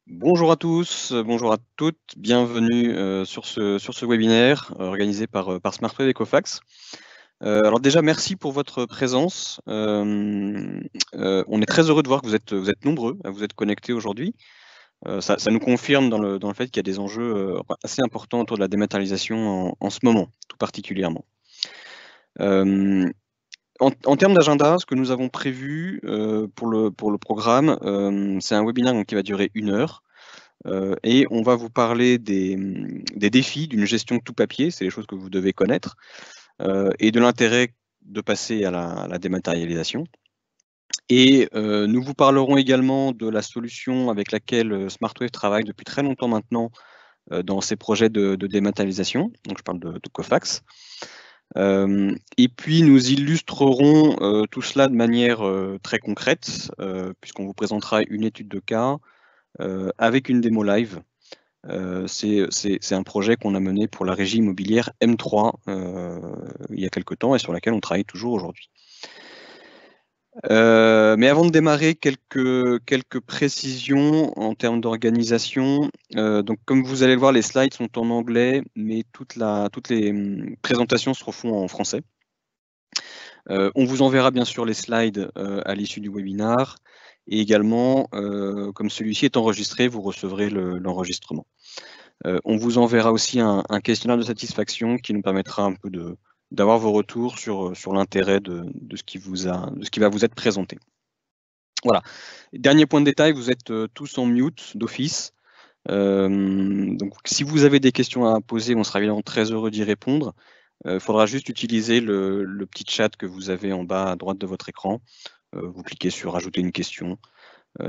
Bonjour à tous, bonjour à toutes, bienvenue sur ce webinaire organisé par Smartwave et Cofax. Alors déjà, merci pour votre présence. On est très heureux de voir que vous êtes nombreux à vous être connectés aujourd'hui. Ça nous confirme dans le fait qu'il y a des enjeux assez importants autour de la dématérialisation en ce moment, tout particulièrement. En termes d'agenda, ce que nous avons prévu pour le programme, c'est un webinaire donc, qui va durer 1 heure. Et on va vous parler des défis d'une gestion de tout papier, c'est les choses que vous devez connaître, et de l'intérêt de passer à la dématérialisation. Et nous vous parlerons également de la solution avec laquelle Smartwave travaille depuis très longtemps maintenant dans ses projets de dématérialisation. Donc je parle de Cofax. Et puis nous illustrerons tout cela de manière très concrète, puisqu'on vous présentera une étude de cas avec une démo live. C'est un projet qu'on a mené pour la régie immobilière M3 il y a quelque temps et sur laquelle on travaille toujours aujourd'hui. Mais avant de démarrer, quelques précisions en termes d'organisation. Donc, comme vous allez le voir, les slides sont en anglais, mais toutes les présentations se refont en français. On vous enverra bien sûr les slides à l'issue du webinaire. Et également, comme celui-ci est enregistré, vous recevrez l'enregistrement. On vous enverra aussi un questionnaire de satisfaction qui nous permettra un peu d'avoir vos retours sur l'intérêt de ce qui va vous être présenté. Voilà. Dernier point de détail, vous êtes tous en mute d'office. Donc, si vous avez des questions à poser, on sera évidemment très heureux d'y répondre. Il faudra juste utiliser le petit chat que vous avez en bas à droite de votre écran. Vous cliquez sur « Ajouter une question ».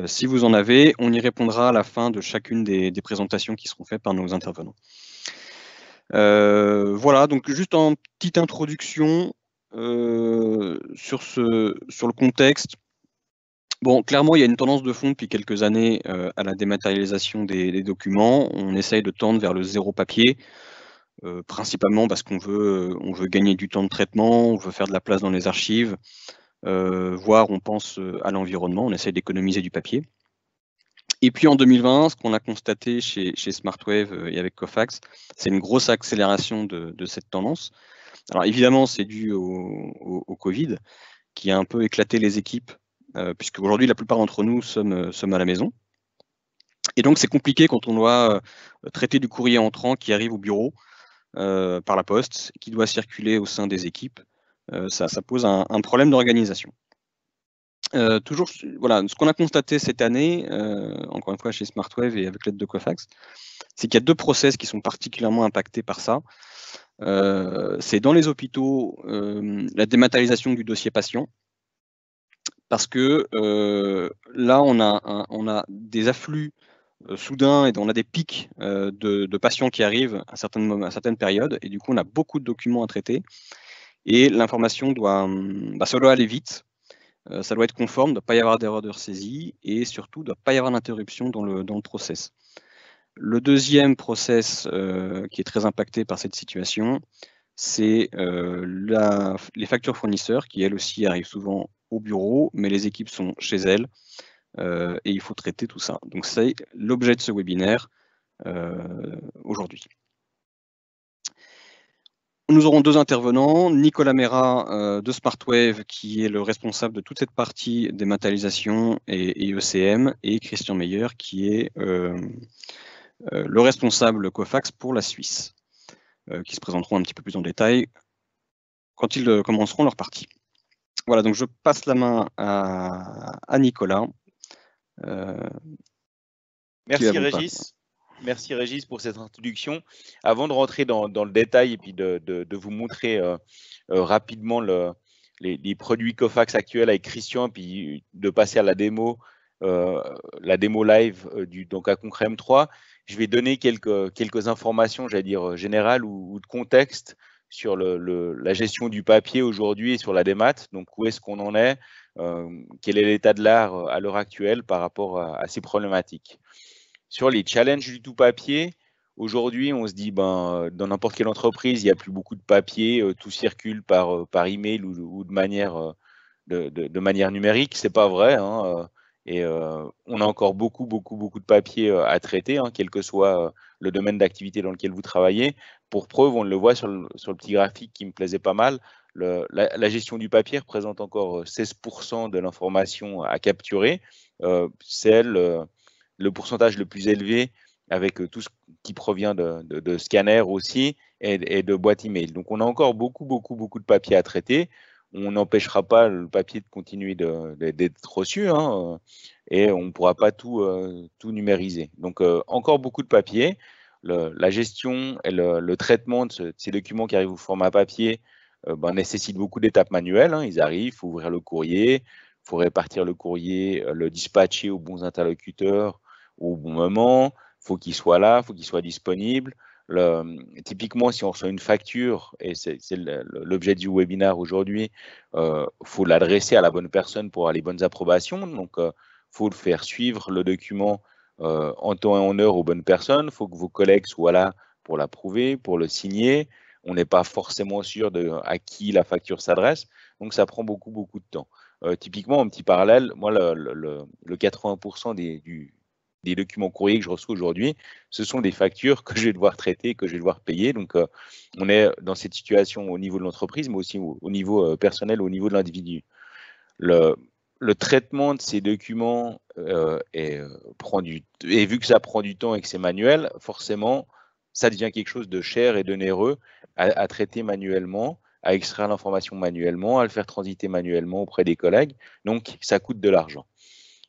Si vous en avez, on y répondra à la fin de chacune des présentations qui seront faites par nos intervenants. Voilà, donc juste en petite introduction sur le contexte. Bon, clairement, il y a une tendance de fond depuis quelques années à la dématérialisation des documents. On essaye de tendre vers le zéro papier, principalement parce qu'on veut gagner du temps de traitement, on veut faire de la place dans les archives, voire on pense à l'environnement, on essaye d'économiser du papier. Et puis en 2020, ce qu'on a constaté chez Smartwave et avec Cofax, c'est une grosse accélération de cette tendance. Alors évidemment, c'est dû au Covid, qui a un peu éclaté les équipes, puisque aujourd'hui, la plupart d'entre nous sommes à la maison. Et donc, c'est compliqué quand on doit traiter du courrier entrant qui arrive au bureau par la poste, qui doit circuler au sein des équipes. Ça pose un problème d'organisation. Toujours, voilà, ce qu'on a constaté cette année, encore une fois chez Smartwave et avec l'aide de Cofax, c'est qu'il y a 2 process qui sont particulièrement impactés par ça. C'est dans les hôpitaux, la dématérialisation du dossier patient, parce que là, on a des afflux soudains et on a des pics de patients qui arrivent à certaines périodes, et du coup, on a beaucoup de documents à traiter, et l'information ça doit aller vite. Ça doit être conforme, il ne doit pas y avoir d'erreur de saisie et surtout, il ne doit pas y avoir d'interruption dans le process. Le deuxième process qui est très impacté par cette situation, c'est les factures fournisseurs qui, elles aussi, arrivent souvent au bureau, mais les équipes sont chez elles et il faut traiter tout ça. Donc, c'est l'objet de ce webinaire aujourd'hui. Nous aurons 2 intervenants, Nicolas Mera de Smartwave, qui est le responsable de toute cette partie dématérialisation et ECM, et Christian Meyer, qui est le responsable Cofax pour la Suisse, qui se présenteront un petit peu plus en détail quand ils commenceront leur partie. Voilà, donc je passe la main à Nicolas. Merci Régis. Merci Régis pour cette introduction. Avant de rentrer dans le détail et puis de vous montrer rapidement les produits Cofax actuels avec Christian, puis de passer à la démo live donc à Concret M3, je vais donner quelques informations, j'allais dire générales ou de contexte sur la gestion du papier aujourd'hui et sur la démat. Donc où est-ce qu'on en est, quel est l'état de l'art à l'heure actuelle par rapport à ces problématiques. Sur les challenges du tout papier, aujourd'hui, on se dit, dans n'importe quelle entreprise, il n'y a plus beaucoup de papier, tout circule par email ou de manière numérique. C'est pas vrai, hein. Et on a encore beaucoup de papiers à traiter, hein, quel que soit le domaine d'activité dans lequel vous travaillez. Pour preuve, on le voit sur le petit graphique qui me plaisait pas mal, la gestion du papier représente encore 16% de l'information à capturer. C'est le pourcentage le plus élevé avec tout ce qui provient de scanners aussi et de boîtes email. Donc on a encore beaucoup de papiers à traiter. On n'empêchera pas le papier de continuer d'être reçu, hein, et on ne pourra pas tout numériser. Donc encore beaucoup de papier. La gestion et le traitement de ces documents qui arrivent au format papier nécessite beaucoup d'étapes manuelles, hein. Ils arrivent, il faut ouvrir le courrier, il faut répartir le courrier, le dispatcher aux bons interlocuteurs au bon moment, il faut qu'il soit là, il faut qu'il soit disponible. Typiquement, si on reçoit une facture, et c'est l'objet du webinaire aujourd'hui, faut l'adresser à la bonne personne pour avoir les bonnes approbations. Donc, faut le faire suivre le document en temps et en heure aux bonnes personnes. Il faut que vos collègues soient là pour l'approuver, pour le signer. On n'est pas forcément sûr à qui la facture s'adresse. Donc, ça prend beaucoup de temps. Typiquement, un petit parallèle, moi, le 80% des documents courriers que je reçois aujourd'hui, ce sont des factures que je vais devoir traiter, que je vais devoir payer. Donc, on est dans cette situation au niveau de l'entreprise, mais aussi au niveau personnel, au niveau de l'individu. Le traitement de ces documents et vu que ça prend du temps et que c'est manuel, forcément, ça devient quelque chose de cher et d'onéreux à traiter manuellement, à extraire l'information manuellement, à le faire transiter manuellement auprès des collègues. Donc, ça coûte de l'argent.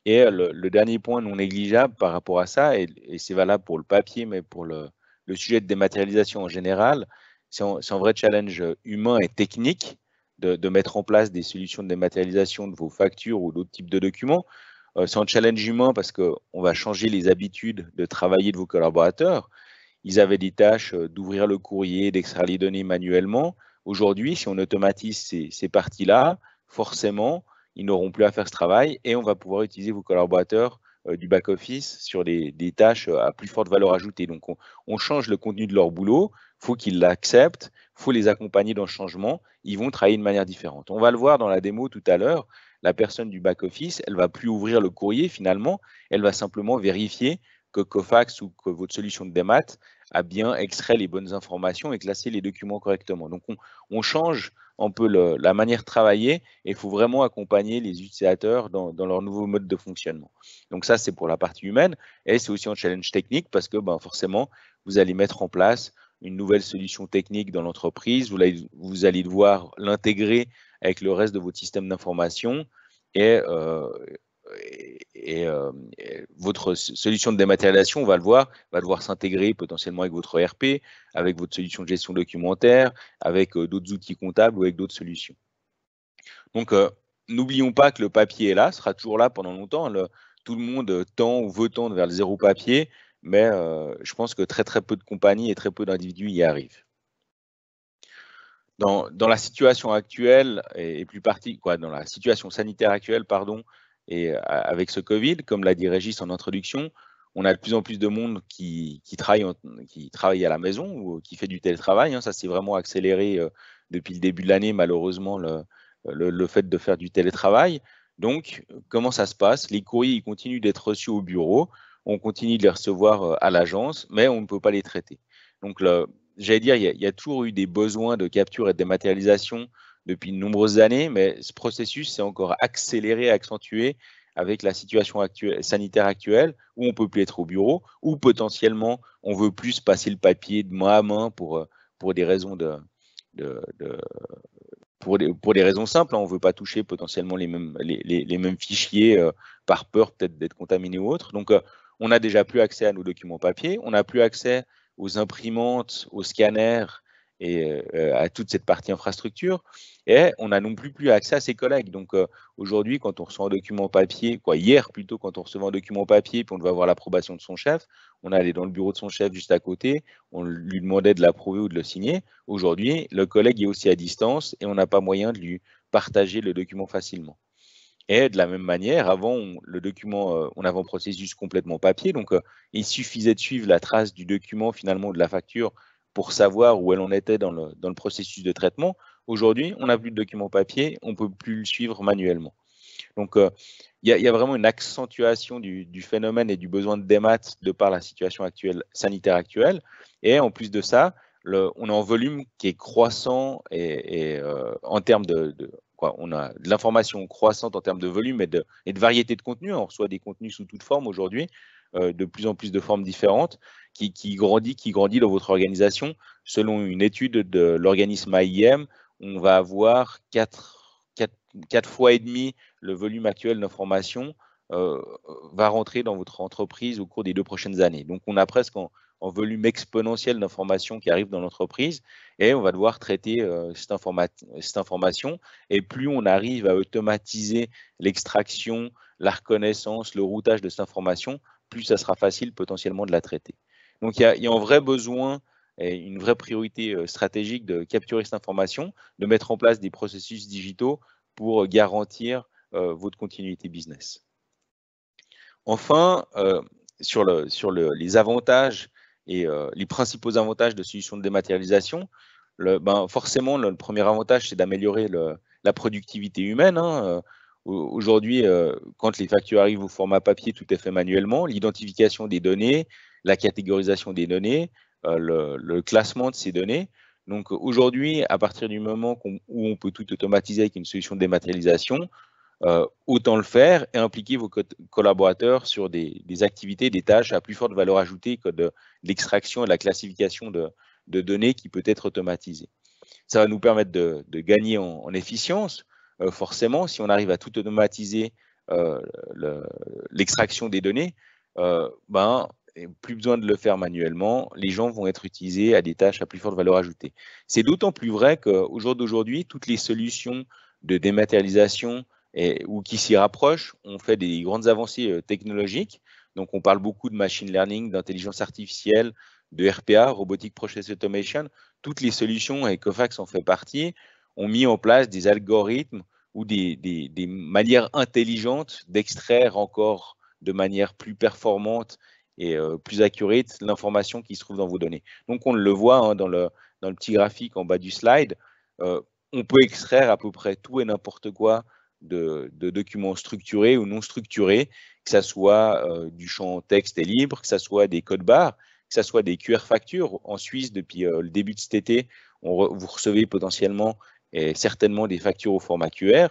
Et le dernier point non négligeable par rapport à ça, et c'est valable pour le papier, mais pour le sujet de dématérialisation en général, c'est un vrai challenge humain et technique de mettre en place des solutions de dématérialisation de vos factures ou d'autres types de documents. C'est un challenge humain parce qu'on va changer les habitudes de travailler de vos collaborateurs. Ils avaient des tâches d'ouvrir le courrier, d'extraire les données manuellement. Aujourd'hui, si on automatise ces parties-là, forcément, ils n'auront plus à faire ce travail et on va pouvoir utiliser vos collaborateurs du back-office sur des tâches à plus forte valeur ajoutée. Donc, on change le contenu de leur boulot, il faut qu'ils l'acceptent, il faut les accompagner dans le changement, ils vont travailler de manière différente. On va le voir dans la démo tout à l'heure, la personne du back-office, elle ne va plus ouvrir le courrier finalement, elle va simplement vérifier que Cofax ou que votre solution de démat a bien extrait les bonnes informations et classé les documents correctement. Donc, on change un peu la manière de travailler et il faut vraiment accompagner les utilisateurs dans leur nouveau mode de fonctionnement. Donc ça, c'est pour la partie humaine et c'est aussi un challenge technique parce que forcément, vous allez mettre en place une nouvelle solution technique dans l'entreprise, vous allez devoir l'intégrer avec le reste de votre système d'information et votre solution de dématérialisation, on va le voir, va devoir s'intégrer potentiellement avec votre ERP, avec votre solution de gestion documentaire, avec d'autres outils comptables ou avec d'autres solutions. Donc, n'oublions pas que le papier est là, sera toujours là pendant longtemps. Tout le monde tend ou veut tendre vers le zéro papier, mais je pense que très peu de compagnies et très peu d'individus y arrivent. Dans la situation actuelle, et plus dans la situation sanitaire actuelle, pardon, et avec ce Covid, comme l'a dit Régis en introduction, on a de plus en plus de monde qui travaille à la maison ou qui fait du télétravail, hein. Ça s'est vraiment accéléré depuis le début de l'année, malheureusement, le fait de faire du télétravail. Donc, comment ça se passe? Les courriers ils continuent d'être reçus au bureau, on continue de les recevoir à l'agence, mais on ne peut pas les traiter. Donc, j'allais dire, il y a toujours eu des besoins de capture et de dématérialisation depuis de nombreuses années, mais ce processus s'est encore accéléré, accentué avec la situation sanitaire actuelle où on ne peut plus être au bureau, ou potentiellement on veut plus passer le papier de main à main pour des raisons pour des raisons simples, hein. On ne veut pas toucher potentiellement les mêmes fichiers par peur peut-être d'être contaminé ou autre. Donc, on n'a déjà plus accès à nos documents papier, on n'a plus accès aux imprimantes, aux scanners et à toute cette partie infrastructure. Et on n'a non plus accès à ses collègues. Donc aujourd'hui, quand on reçoit un document papier, hier plutôt, quand on recevait un document papier puis on devait avoir l'approbation de son chef, on allait dans le bureau de son chef juste à côté, on lui demandait de l'approuver ou de le signer. Aujourd'hui, le collègue est aussi à distance et on n'a pas moyen de lui partager le document facilement. Et de la même manière, avant, le document, on avait un processus complètement papier, donc il suffisait de suivre la trace du document, finalement, de la facture, pour savoir où elle en était dans le processus de traitement. Aujourd'hui, on n'a plus de document papier, on ne peut plus le suivre manuellement. Donc, il y a vraiment une accentuation du phénomène et du besoin de démat de par la situation actuelle, sanitaire actuelle. Et en plus de ça, on a un volume qui est croissant et en termes on a de l'information croissante en termes de volume et de variété de contenu. On reçoit des contenus sous toute forme aujourd'hui, de plus en plus de formes différentes, qui grandit dans votre organisation. Selon une étude de l'organisme AIM, on va avoir 4 fois et demi le volume actuel d'information va rentrer dans votre entreprise au cours des 2 prochaines années. Donc, on a presque en volume exponentiel d'informations qui arrivent dans l'entreprise et on va devoir traiter cette information. Et plus on arrive à automatiser l'extraction, la reconnaissance, le routage de cette information, plus ça sera facile potentiellement de la traiter. Donc, il y a un vrai besoin et une vraie priorité stratégique de capturer cette information, de mettre en place des processus digitaux pour garantir votre continuité business. Enfin, sur les avantages et les principaux avantages de solutions de dématérialisation, forcément, le premier avantage, c'est d'améliorer la productivité humaine. Aujourd'hui, quand les factures arrivent au format papier, tout est fait manuellement. L'identification des données, la catégorisation des données, le classement de ces données. Donc aujourd'hui, à partir du moment où on peut tout automatiser avec une solution de dématérialisation, autant le faire et impliquer vos collaborateurs sur des activités, des tâches à plus forte valeur ajoutée que de l'extraction et de la classification de données qui peut être automatisée. Ça va nous permettre de gagner en efficience. Forcément, si on arrive à tout automatiser l'extraction des données, plus besoin de le faire manuellement, les gens vont être utilisés à des tâches à plus forte valeur ajoutée. C'est d'autant plus vrai qu'au jour d'aujourd'hui, toutes les solutions de dématérialisation ou qui s'y rapprochent ont fait des grandes avancées technologiques. Donc, on parle beaucoup de machine learning, d'intelligence artificielle, de RPA, Robotic Process Automation. Toutes les solutions, et Cofax en fait partie, ont mis en place des algorithmes ou des manières intelligentes d'extraire encore de manière plus performante et plus accurate l'information qui se trouve dans vos données. Donc, on le voit dans le petit graphique en bas du slide. On peut extraire à peu près tout et n'importe quoi de documents structurés ou non structurés, que ce soit du champ texte et libre, que ce soit des codes barres, que ce soit des QR factures. En Suisse, depuis le début de cet été, vous recevez potentiellement et certainement des factures au format QR.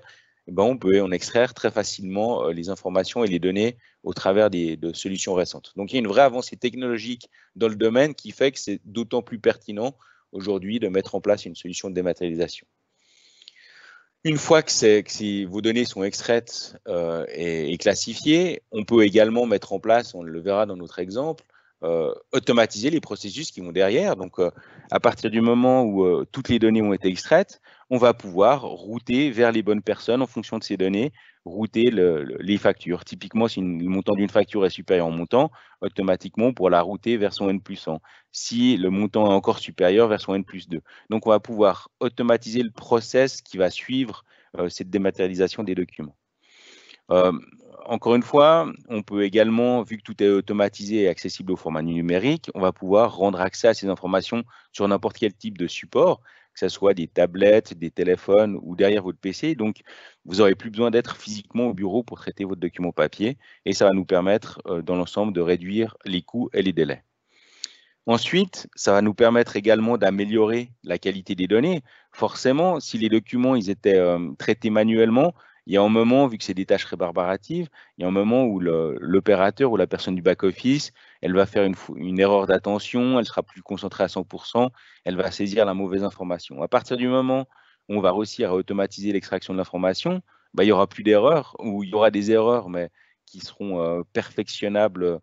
On peut en extraire très facilement les informations et les données au travers de solutions récentes. Donc, il y a une vraie avancée technologique dans le domaine qui fait que c'est d'autant plus pertinent aujourd'hui de mettre en place une solution de dématérialisation. Une fois que vos données sont extraites et classifiées, on peut également mettre en place, on le verra dans notre exemple, automatiser les processus qui vont derrière. Donc, à partir du moment où toutes les données ont été extraites, on va pouvoir router vers les bonnes personnes en fonction de ces données, router les factures. Typiquement, si le montant d'une facture est supérieur en montant, automatiquement, on pourra la router vers son N+1. Si le montant est encore supérieur, vers son N+2. Donc, on va pouvoir automatiser le process qui va suivre cette dématérialisation des documents. Encore une fois, on peut également, vu que tout est automatisé et accessible au format numérique, on va pouvoir rendre accès à ces informations sur n'importe quel type de support, que ce soit des tablettes, des téléphones ou derrière votre PC. Donc, vous n'aurez plus besoin d'être physiquement au bureau pour traiter votre document papier et ça va nous permettre, dans l'ensemble, de réduire les coûts et les délais. Ensuite, ça va nous permettre également d'améliorer la qualité des données. Forcément, si les documents ils étaient traités manuellement, il y a un moment, vu que c'est des tâches rébarbaratives, il y a un moment où l'opérateur ou la personne du back-office, elle va faire une erreur d'attention, elle sera plus concentrée à 100%, elle va saisir la mauvaise information. À partir du moment où on va réussir à automatiser l'extraction de l'information, il n'y aura plus d'erreurs, ou il y aura des erreurs, mais qui seront perfectionnables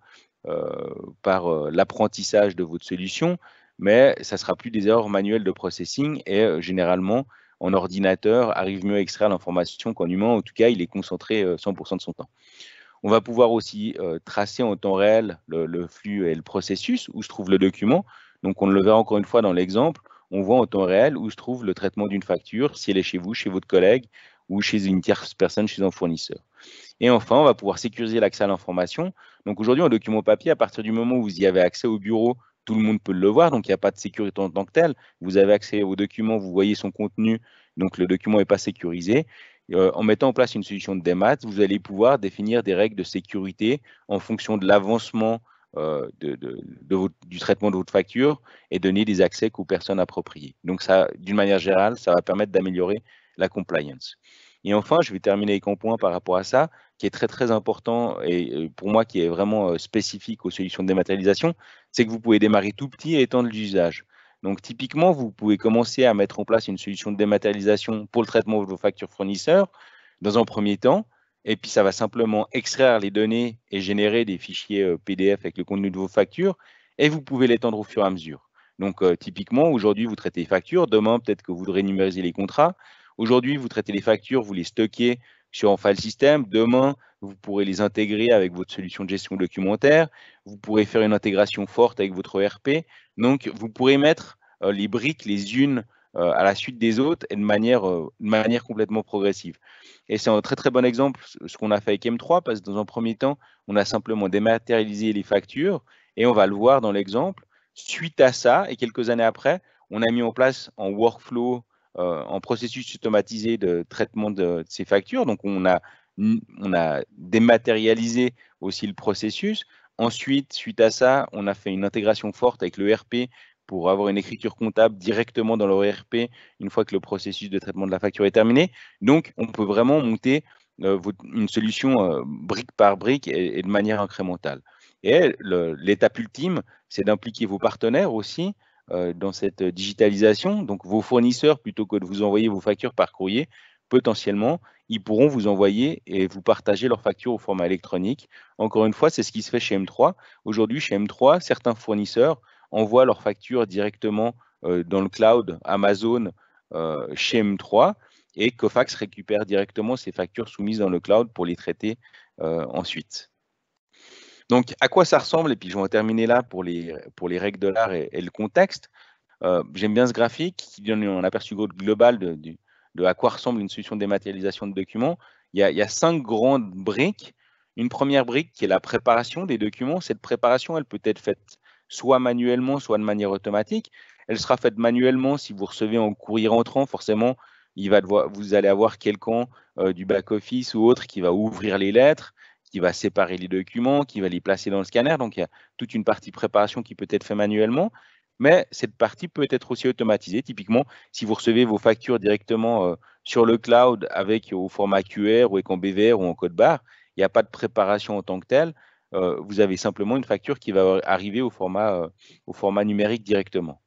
par l'apprentissage de votre solution, mais ça ne sera plus des erreurs manuelles de processing et généralement, en ordinateur, arrive mieux à extraire l'information qu'en humain. En tout cas, il est concentré 100% de son temps. On va pouvoir aussi tracer en temps réel le flux et le processus où se trouve le document. Donc, on le verra encore une fois dans l'exemple. On voit en temps réel où se trouve le traitement d'une facture, si elle est chez vous, chez votre collègue ou chez une tierce personne, chez un fournisseur. Et enfin, on va pouvoir sécuriser l'accès à l'information. Donc aujourd'hui, en document papier, à partir du moment où vous y avez accès au bureau, tout le monde peut le voir, donc il n'y a pas de sécurité en tant que telle. Vous avez accès au document, vous voyez son contenu, donc le document n'est pas sécurisé. En mettant en place une solution de démat, vous allez pouvoir définir des règles de sécurité en fonction de l'avancement du traitement de votre facture et donner des accès qu'aux personnes appropriées. Donc ça, d'une manière générale, ça va permettre d'améliorer la compliance. Et enfin, je vais terminer avec un point par rapport à ça, qui est très très important et pour moi qui est vraiment spécifique aux solutions de dématérialisation, c'est que vous pouvez démarrer tout petit et étendre l'usage. Donc typiquement, vous pouvez commencer à mettre en place une solution de dématérialisation pour le traitement de vos factures fournisseurs dans un premier temps, et puis ça va simplement extraire les données et générer des fichiers PDF avec le contenu de vos factures, et vous pouvez l'étendre au fur et à mesure. Donc typiquement, aujourd'hui, vous traitez les factures, demain, peut-être que vous voudrez numériser les contrats. Aujourd'hui, vous traitez les factures, vous les stockez sur un file system. Demain, vous pourrez les intégrer avec votre solution de gestion documentaire. Vous pourrez faire une intégration forte avec votre ERP. Donc, vous pourrez mettre les briques les unes à la suite des autres et de manière complètement progressive. Et c'est un très très bon exemple ce qu'on a fait avec M3 parce que dans un premier temps, on a simplement dématérialisé les factures et on va le voir dans l'exemple. Suite à ça, et quelques années après, on a mis en place en workflow, en processus automatisé de traitement de ces factures. Donc, on a dématérialisé aussi le processus. Ensuite, suite à ça, on a fait une intégration forte avec le ERP pour avoir une écriture comptable directement dans le ERP une fois que le processus de traitement de la facture est terminé. Donc, on peut vraiment monter une solution brique par brique et de manière incrémentale. Et l'étape ultime, c'est d'impliquer vos partenaires aussi dans cette digitalisation. Donc, vos fournisseurs, plutôt que de vous envoyer vos factures par courrier, potentiellement, ils pourront vous envoyer et vous partager leurs factures au format électronique. Encore une fois, c'est ce qui se fait chez M3. Aujourd'hui, chez M3, certains fournisseurs envoient leurs factures directement dans le cloud Amazon chez M3 et Cofax récupère directement ces factures soumises dans le cloud pour les traiter ensuite. Donc, à quoi ça ressemble? Et puis, je vais en terminer là pour les règles de l'art et le contexte. J'aime bien ce graphique qui donne un aperçu global de à quoi ressemble une solution de dématérialisation de documents. Il y a 5 grandes briques. Une première brique qui est la préparation des documents. Cette préparation, elle peut être faite soit manuellement, soit de manière automatique. Elle sera faite manuellement si vous recevez un courrier rentrant. Forcément, vous allez avoir quelqu'un du back-office ou autre qui va ouvrir les lettres, qui va séparer les documents, qui va les placer dans le scanner. Donc, il y a toute une partie préparation qui peut être faite manuellement. Mais cette partie peut être aussi automatisée. Typiquement, si vous recevez vos factures directement sur le cloud au format QR ou avec en BVR ou en code barre, il n'y a pas de préparation en tant que telle. Vous avez simplement une facture qui va arriver au format numérique directement.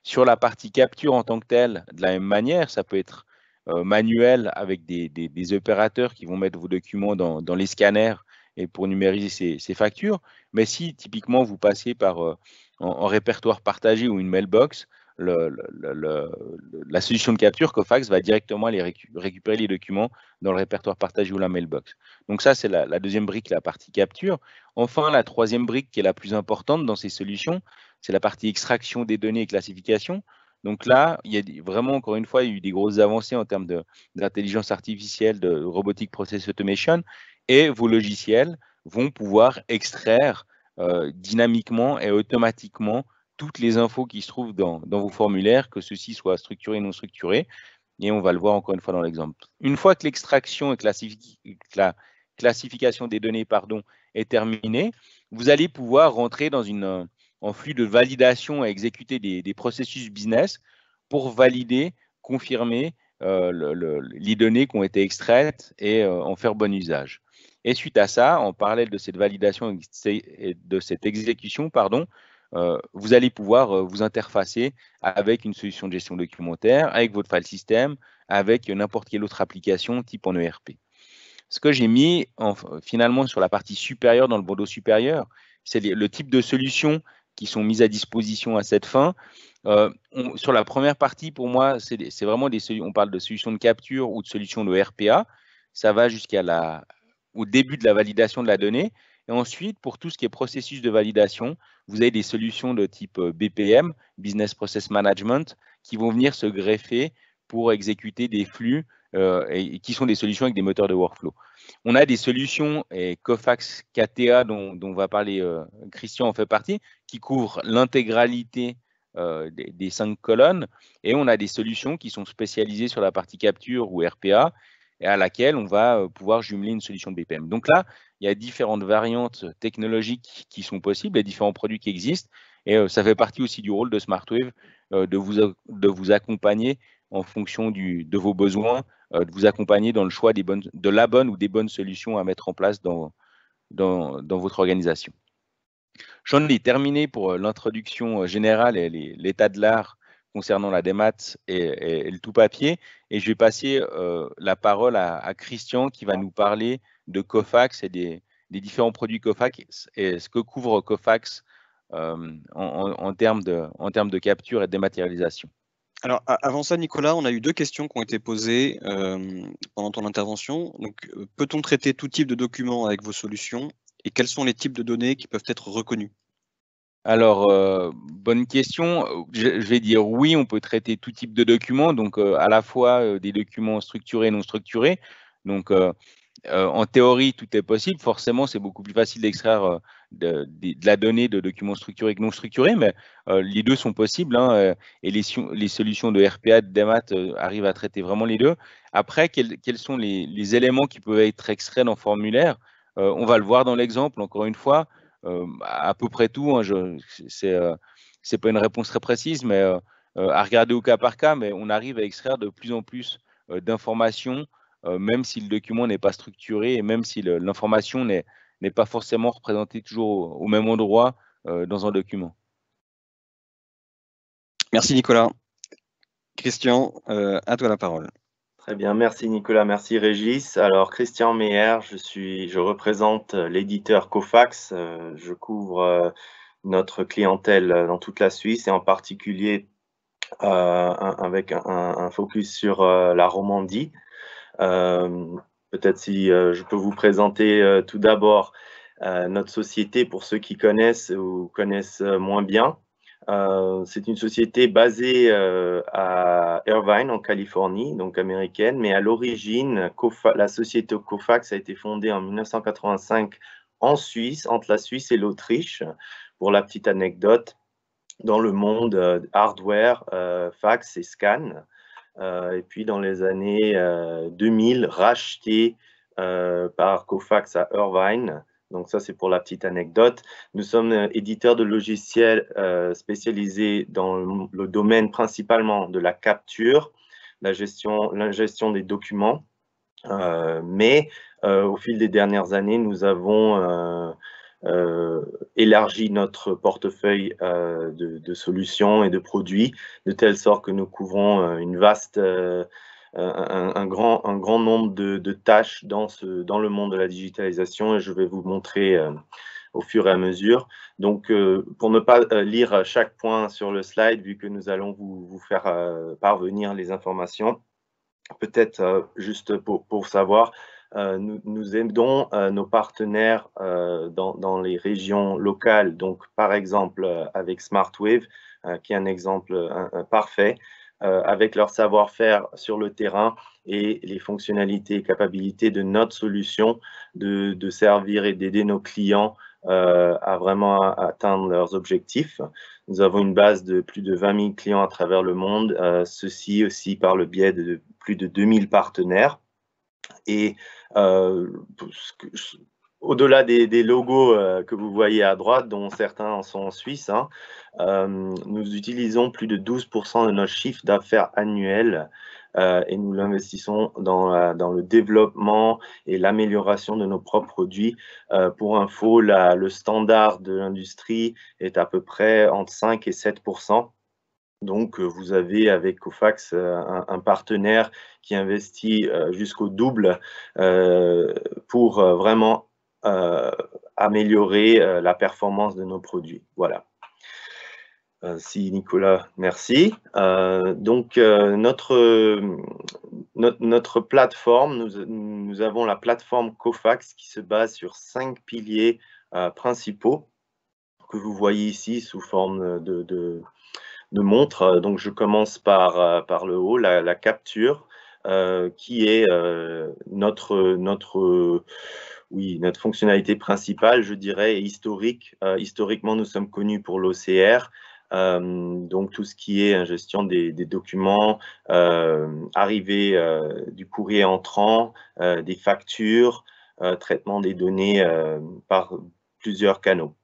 Sur la partie capture en tant que telle, de la même manière, ça peut être manuel avec des opérateurs qui vont mettre vos documents dans les scanners et pour numériser ces factures. Mais si typiquement vous passez par en répertoire partagé ou une mailbox, la solution de capture Cofax va directement aller récupérer les documents dans le répertoire partagé ou la mailbox. Donc ça, c'est la deuxième brique, la partie capture. Enfin, la troisième brique qui est la plus importante dans ces solutions, c'est la partie extraction des données et classification. Donc là, il y a vraiment, encore une fois, il y a eu des grosses avancées en termes d'intelligence artificielle, de robotic process automation, et vos logiciels vont pouvoir extraire dynamiquement et automatiquement toutes les infos qui se trouvent dans vos formulaires, que ceux-ci soient structurés ou non structurés. Et on va le voir encore une fois dans l'exemple. Une fois que l'extraction et la classification des données est terminée, vous allez pouvoir rentrer dans en flux de validation et exécuter des processus business pour valider, confirmer les données qui ont été extraites et en faire bon usage. Et suite à ça, en parallèle de cette validation et de cette exécution, vous allez pouvoir vous interfacer avec une solution de gestion documentaire, avec votre file system, avec n'importe quelle autre application type en ERP. Ce que j'ai mis finalement sur la partie supérieure, dans le bandeau supérieur, c'est le type de solutions qui sont mises à disposition à cette fin. Sur la première partie, pour moi, c'est vraiment on parle de solutions de capture ou de solutions de RPA. Ça va au début de la validation de la donnée. Et ensuite, pour tout ce qui est processus de validation, vous avez des solutions de type BPM, Business Process Management, qui vont venir se greffer pour exécuter des flux et qui sont des solutions avec des moteurs de workflow. On a des solutions, et Cofax KTA, dont va parler Christian en fait partie, qui couvrent l'intégralité des 5 colonnes. Et on a des solutions qui sont spécialisées sur la partie capture ou RPA et à laquelle on va pouvoir jumeler une solution de BPM. Donc là, il y a différentes variantes technologiques qui sont possibles, les différents produits qui existent, et ça fait partie aussi du rôle de SmartWave de vous accompagner en fonction de vos besoins, de vous accompagner dans le choix de la bonne ou des bonnes solutions à mettre en place dans votre organisation. J'en ai terminé pour l'introduction générale et l'état de l'art concernant la démat et le tout papier. Et je vais passer la parole à Christian qui va nous parler de Cofax et des différents produits Cofax et ce que couvre Cofax en termes de capture et de dématérialisation. Alors, avant ça, Nicolas, on a eu deux questions qui ont été posées pendant ton intervention. Donc, peut-on traiter tout type de documents avec vos solutions et quels sont les types de données qui peuvent être reconnus? Alors, bonne question. Je vais dire oui, on peut traiter tout type de documents, donc à la fois des documents structurés et non structurés. Donc, en théorie, tout est possible. Forcément, c'est beaucoup plus facile d'extraire de la donnée de documents structurés que non structurés, mais les deux sont possibles, hein, et les solutions de RPA, de DMAT arrivent à traiter vraiment les deux. Après, quels sont les éléments qui peuvent être extraits dans le formulaire? On va le voir dans l'exemple, encore une fois. À peu près tout, hein, c'est pas une réponse très précise, mais à regarder au cas par cas, mais on arrive à extraire de plus en plus d'informations, même si le document n'est pas structuré et même si l'information n'est pas forcément représentée toujours au même endroit dans un document. Merci Nicolas. Christian, à toi la parole. Très bien, merci Nicolas, merci Régis. Alors Christian Meyer, je représente l'éditeur Cofax. Je couvre notre clientèle dans toute la Suisse et en particulier avec un focus sur la Romandie. Peut-être si je peux vous présenter tout d'abord notre société pour ceux qui connaissent ou connaissent moins bien. C'est une société basée à Irvine, en Californie, donc américaine, mais à l'origine, la société Cofax a été fondée en 1985 en Suisse, entre la Suisse et l'Autriche. Pour la petite anecdote, dans le monde hardware, fax et scan. Et puis dans les années 2000, racheté par Cofax à Irvine. Donc ça, c'est pour la petite anecdote. Nous sommes éditeurs de logiciels spécialisés dans le domaine principalement de la capture, la gestion des documents. Mais au fil des dernières années, nous avons élargi notre portefeuille de solutions et de produits, de telle sorte que nous couvrons un grand nombre de tâches dans le monde de la digitalisation, et je vais vous montrer au fur et à mesure. Donc, pour ne pas lire chaque point sur le slide, vu que nous allons vous faire parvenir les informations, peut-être juste pour savoir, nous aidons nos partenaires dans les régions locales, donc par exemple avec SmartWave, qui est un exemple parfait, avec leur savoir-faire sur le terrain et les fonctionnalités et capacités de notre solution de servir et d'aider nos clients à vraiment atteindre leurs objectifs. Nous avons une base de plus de 20 000 clients à travers le monde, ceci aussi par le biais de plus de 2000 partenaires. Et au-delà des logos que vous voyez à droite, dont certains en sont en Suisse, hein, nous utilisons plus de 12% de notre chiffre d'affaires annuel et nous l'investissons dans le développement et l'amélioration de nos propres produits. Pour info, le standard de l'industrie est à peu près entre 5 et 7%. Donc, vous avez avec Cofax un partenaire qui investit jusqu'au double pour vraiment améliorer la performance de nos produits. Voilà. Si Nicolas, merci. Donc, notre plateforme, nous avons la plateforme Cofax qui se base sur 5 piliers principaux que vous voyez ici sous forme de montre. Donc, je commence par le haut, la capture, qui est notre fonctionnalité principale, je dirais, historique. Historiquement, nous sommes connus pour l'OCR, donc tout ce qui est gestion des documents, arrivée du courrier entrant, des factures, traitement des données par plusieurs canaux.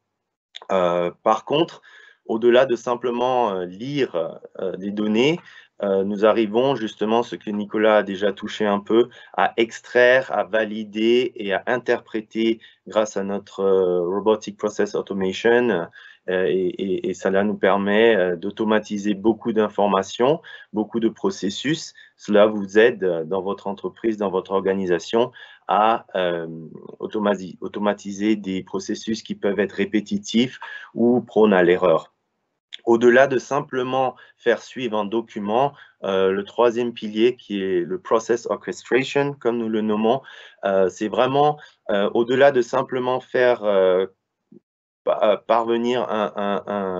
Par contre, au-delà de simplement lire des données, nous arrivons justement, ce que Nicolas a déjà touché un peu, à extraire, à valider et à interpréter grâce à notre Robotic Process Automation. Et cela nous permet d'automatiser beaucoup d'informations, beaucoup de processus. Cela vous aide dans votre entreprise, dans votre organisation, à automatiser des processus qui peuvent être répétitifs ou prônes à l'erreur. Au-delà de simplement faire suivre un document, le troisième pilier qui est le process orchestration, comme nous le nommons, c'est vraiment au-delà de simplement faire parvenir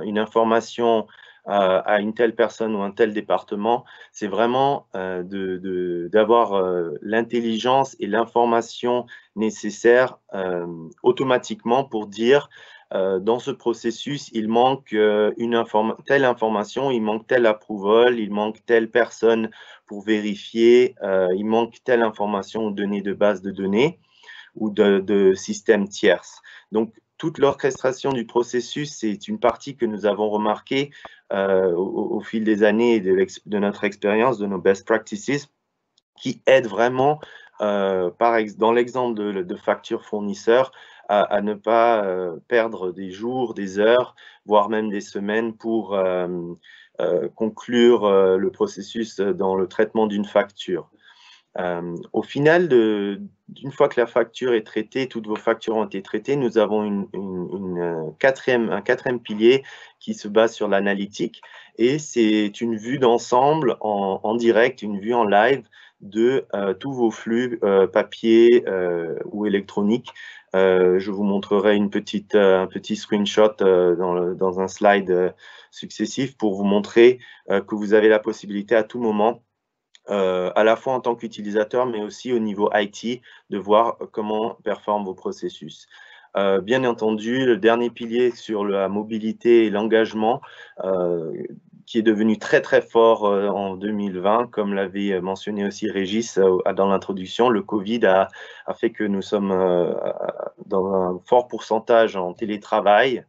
une information à une telle personne ou un tel département, c'est vraiment d'avoir l'intelligence et l'information nécessaire automatiquement pour dire dans ce processus, il manque telle information, il manque tel approval, il manque telle personne pour vérifier, il manque telle information ou donnée de base de données ou de systèmes tierces. Donc, toute l'orchestration du processus, c'est une partie que nous avons remarquée au fil des années et de notre expérience, de nos best practices, qui aide vraiment, dans l'exemple de factures fournisseurs, à ne pas perdre des jours, des heures, voire même des semaines pour conclure le processus dans le traitement d'une facture. Au final, d'une fois que la facture est traitée, toutes vos factures ont été traitées, nous avons un quatrième pilier qui se base sur l'analytique, et c'est une vue d'ensemble en direct, une vue en live de tous vos flux papier ou électronique. Je vous montrerai un petit screenshot dans un slide successif pour vous montrer que vous avez la possibilité à tout moment, à la fois en tant qu'utilisateur, mais aussi au niveau IT, de voir comment performent vos processus. Bien entendu, le dernier pilier sur la mobilité et l'engagement, qui est devenu très très fort en 2020, comme l'avait mentionné aussi Régis dans l'introduction. Le Covid a fait que nous sommes dans un fort pourcentage en télétravail.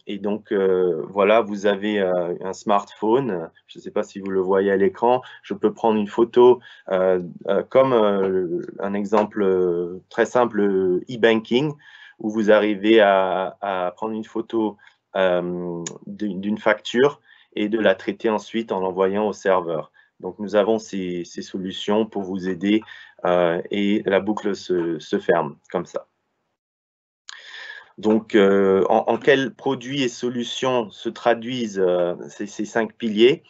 Et donc, voilà, vous avez un smartphone. Je ne sais pas si vous le voyez à l'écran. Je peux prendre une photo comme un exemple très simple, e-banking, où vous arrivez à prendre une photo d'une facture et de la traiter ensuite en l'envoyant au serveur. Donc, nous avons ces solutions pour vous aider et la boucle se ferme comme ça. Donc, en quels produits et solutions se traduisent ces 5 piliers?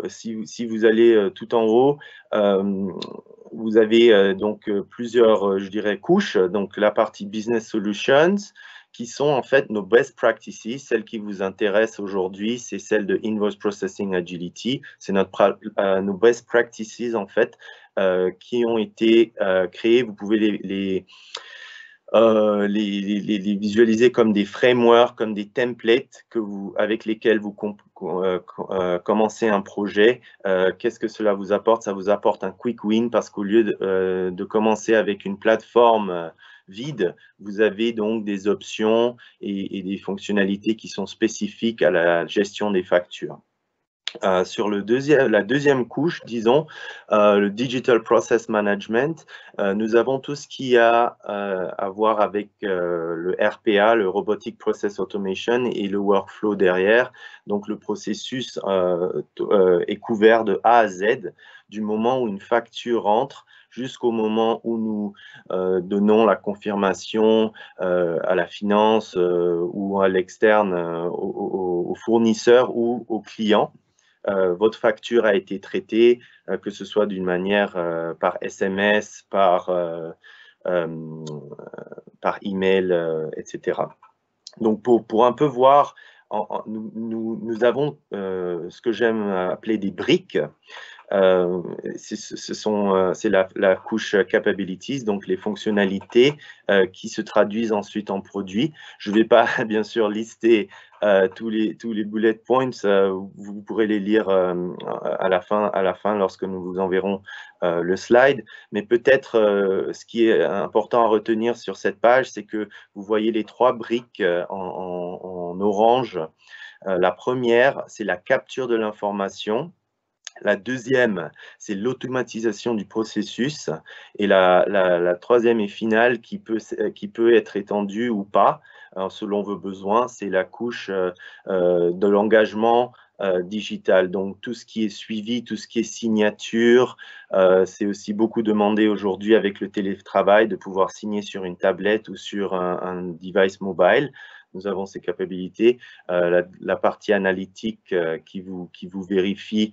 Si vous allez tout en haut, vous avez donc plusieurs, je dirais, couches. Donc, la partie Business Solutions, qui sont en fait nos best practices. Celle qui vous intéresse aujourd'hui, c'est celle de Invoice Processing Agility. C'est nos best practices, en fait, qui ont été créées. Vous pouvez les visualiser comme des frameworks, comme des templates avec lesquels vous commencez un projet. Qu'est-ce que cela vous apporte? Ça vous apporte un quick win parce qu'au lieu de commencer avec une plateforme vide, vous avez donc des options et des fonctionnalités qui sont spécifiques à la gestion des factures. Sur la deuxième couche, disons, le Digital Process Management, nous avons tout ce qui a à voir avec le RPA, le Robotic Process Automation, et le workflow derrière. Donc, le processus est couvert de A à Z, du moment où une facture entre jusqu'au moment où nous donnons la confirmation à la finance ou à l'externe, au fournisseur ou au client. Votre facture a été traitée, que ce soit d'une manière par SMS, par email, etc. Donc, pour un peu voir, nous avons ce que j'aime appeler des briques c'est la couche capabilities, donc les fonctionnalités qui se traduisent ensuite en produits. Je ne vais pas bien sûr lister tous les bullet points, vous pourrez les lire à la fin lorsque nous vous enverrons le slide, mais peut-être ce qui est important à retenir sur cette page, c'est que vous voyez les 3 briques en orange. La première, c'est la capture de l'information. La deuxième, c'est l'automatisation du processus. Et la troisième et finale, qui peut être étendue ou pas, selon vos besoins, c'est la couche de l'engagement digital. Donc, tout ce qui est suivi, tout ce qui est signature, c'est aussi beaucoup demandé aujourd'hui avec le télétravail de pouvoir signer sur une tablette ou sur un device mobile. Nous avons ces capacités. La partie analytique qui vous vérifie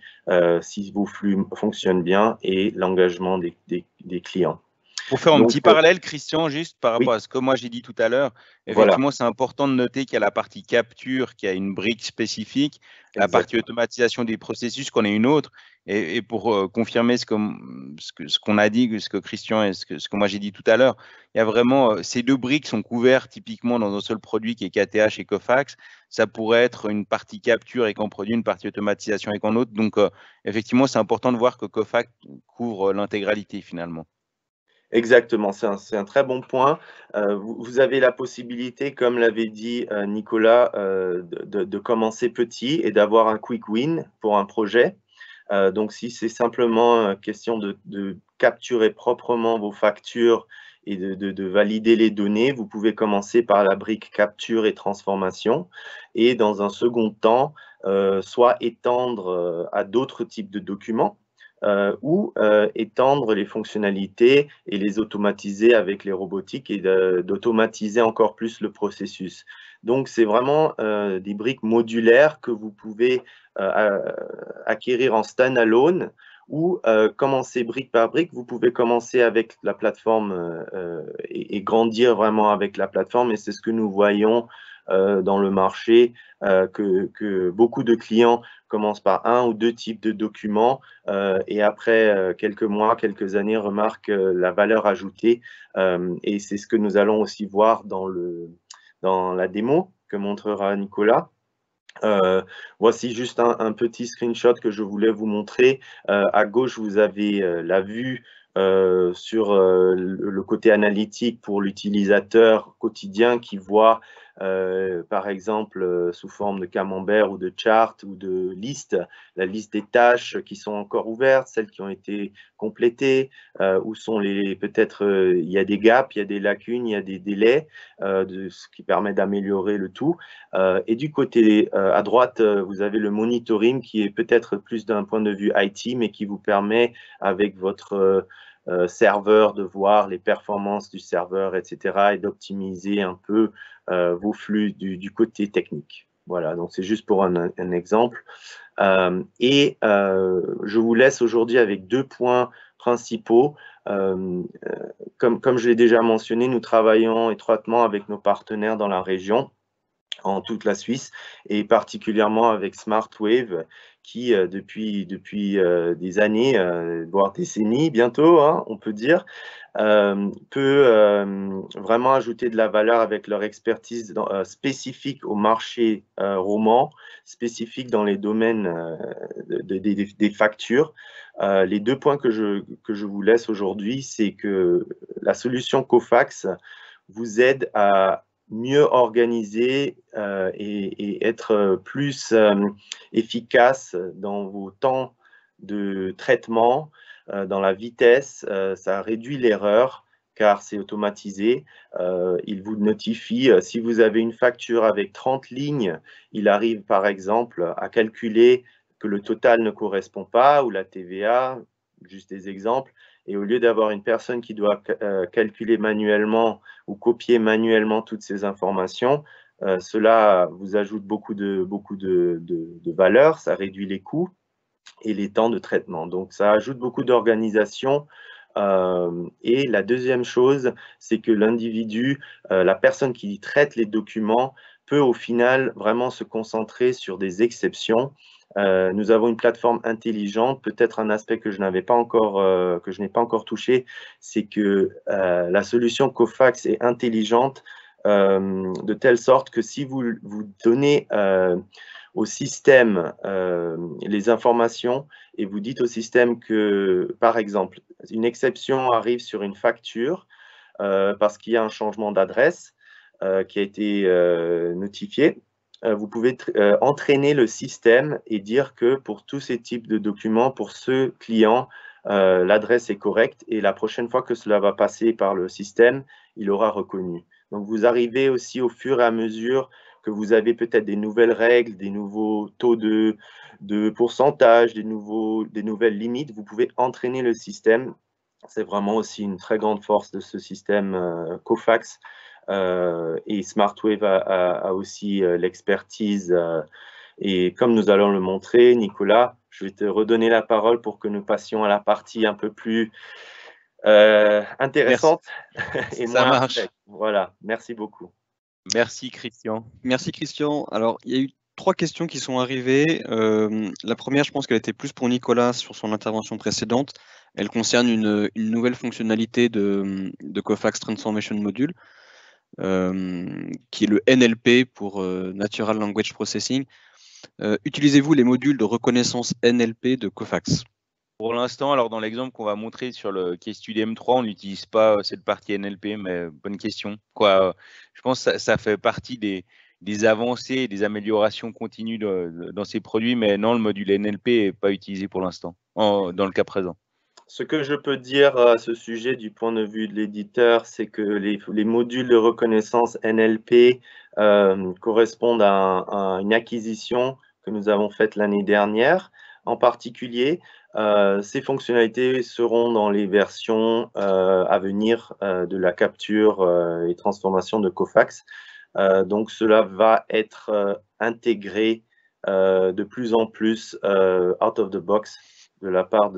si vos flux fonctionnent bien et l'engagement des clients. Pour faire un petit parallèle, Christian, juste par rapport à ce que moi j'ai dit tout à l'heure, effectivement, voilà. c'est important de noter qu'il y a la partie capture qui a une brique spécifique, la partie automatisation des processus qu'on a une autre. Et pour confirmer ce qu'on a dit, ce que Christian et ce que moi j'ai dit tout à l'heure, il y a vraiment ces 2 briques sont couvertes typiquement dans un seul produit qui est KTH et Cofax. Ça pourrait être une partie capture et qu'on produit, une partie automatisation et qu'on autre. Donc, effectivement, c'est important de voir que Cofax couvre l'intégralité finalement. Exactement, c'est un très bon point. Vous avez la possibilité, comme l'avait dit Nicolas, de commencer petit et d'avoir un quick win pour un projet. Donc, si c'est simplement question de capturer proprement vos factures et de valider les données, vous pouvez commencer par la brique capture et transformation. Et dans un second temps, soit étendre à d'autres types de documents, ou étendre les fonctionnalités et les automatiser avec les robotiques et d'automatiser encore plus le processus. Donc, c'est vraiment des briques modulaires que vous pouvez acquérir en standalone ou commencer brique par brique. Vous pouvez commencer avec la plateforme et grandir vraiment avec la plateforme, et c'est ce que nous voyons dans le marché, que beaucoup de clients commencent par 1 ou 2 types de documents et après quelques mois, quelques années, remarquent la valeur ajoutée. Et c'est ce que nous allons aussi voir dans la démo que montrera Nicolas. Voici juste un petit screenshot que je voulais vous montrer. À gauche, vous avez la vue sur le côté analytique pour l'utilisateur quotidien qui voit, par exemple, sous forme de camembert ou de chart ou de liste, la liste des tâches qui sont encore ouvertes, celles qui ont été complétées, où sont peut-être il y a des gaps, il y a des lacunes, il y a des délais, ce qui permet d'améliorer le tout. Et du côté à droite, vous avez le monitoring qui est peut-être plus d'un point de vue IT, mais qui vous permet, avec votre serveur, de voir les performances du serveur, etc., et d'optimiser un peu vos flux du côté technique. Voilà, donc c'est juste pour un exemple. Je vous laisse aujourd'hui avec 2 points principaux. Comme je l'ai déjà mentionné, nous travaillons étroitement avec nos partenaires dans la région, en toute la Suisse, et particulièrement avec SmartWave, qui depuis des années, voire décennies bientôt, hein, on peut dire, peut vraiment ajouter de la valeur avec leur expertise spécifique au marché roman, spécifique dans les domaines des factures. Les 2 points que je vous laisse aujourd'hui, c'est que la solution Cofax vous aide à mieux organiser et être plus efficace dans vos temps de traitement, dans la vitesse. Ça réduit l'erreur car c'est automatisé. Il vous notifie si vous avez une facture avec 30 lignes, il arrive par exemple à calculer que le total ne correspond pas, ou la TVA, juste des exemples. Et au lieu d'avoir une personne qui doit calculer manuellement ou copier manuellement toutes ces informations, cela vous ajoute beaucoup de valeur, ça réduit les coûts et les temps de traitement. Donc, ça ajoute beaucoup d'organisation. Et la deuxième chose, c'est que l'individu, la personne qui traite les documents, peut au final vraiment se concentrer sur des exceptions Nous avons une plateforme intelligente. Peut-être un aspect que je n'ai pas encore touché, c'est que la solution Cofax est intelligente de telle sorte que si vous donnez au système les informations et vous dites au système que, par exemple, une exception arrive sur une facture parce qu'il y a un changement d'adresse qui a été notifié, vous pouvez entraîner le système et dire que pour tous ces types de documents, pour ce client, l'adresse est correcte et la prochaine fois que cela va passer par le système, il aura reconnu. Donc, vous arrivez aussi au fur et à mesure que vous avez peut-être des nouvelles règles, des nouveaux taux de pourcentage, des nouvelles limites, vous pouvez entraîner le système. C'est vraiment aussi une très grande force de ce système Cofax. Et SmartWave a aussi l'expertise. Et comme nous allons le montrer, Nicolas, je vais te redonner la parole pour que nous passions à la partie un peu plus intéressante. Merci. Et Ça moins marche. abstraite. Voilà, merci beaucoup. Merci Christian. Merci Christian. Alors, il y a eu 3 questions qui sont arrivées. La première, je pense qu'elle était plus pour Nicolas sur son intervention précédente. Elle concerne une nouvelle fonctionnalité de Cofax Transformation Module, qui est le NLP pour Natural Language Processing. Utilisez-vous les modules de reconnaissance NLP de Cofax? Pour l'instant, alors dans l'exemple qu'on va montrer sur le KStudyM3, on n'utilise pas cette partie NLP, mais bonne question. Je pense que ça fait partie des avancées et des améliorations continues dans ces produits, mais non, le module NLP n'est pas utilisé pour l'instant, dans le cas présent. Ce que je peux dire à ce sujet du point de vue de l'éditeur, c'est que les modules de reconnaissance NLP correspondent à une acquisition que nous avons faite l'année dernière. En particulier, ces fonctionnalités seront dans les versions à venir de la capture et transformation de Cofax. Donc, cela va être intégré de plus en plus out of the box de la part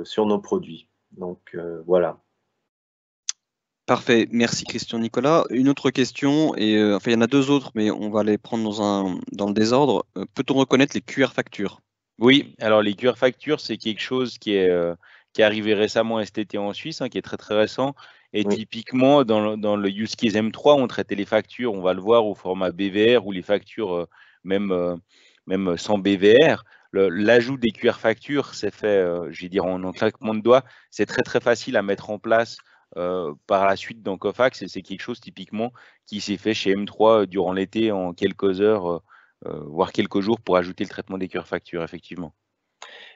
sur nos produits. Donc, voilà. Parfait, merci Christian. Nicolas. Une autre question, et enfin il y en a 2 autres, mais on va les prendre dans le désordre. Peut-on reconnaître les QR factures? Oui, alors les QR factures, c'est quelque chose qui est arrivé récemment cet été en Suisse, qui est très très récent. Et Oui. typiquement, dans le use case M3, on traitait les factures, on va le voir au format BVR ou les factures même sans BVR. L'ajout des QR factures, c'est fait, je vais dire, en claquement de doigts. C'est très très facile à mettre en place par la suite dans Cofax, et c'est quelque chose typiquement qui s'est fait chez M3 durant l'été en quelques heures, voire quelques jours, pour ajouter le traitement des QR factures, effectivement.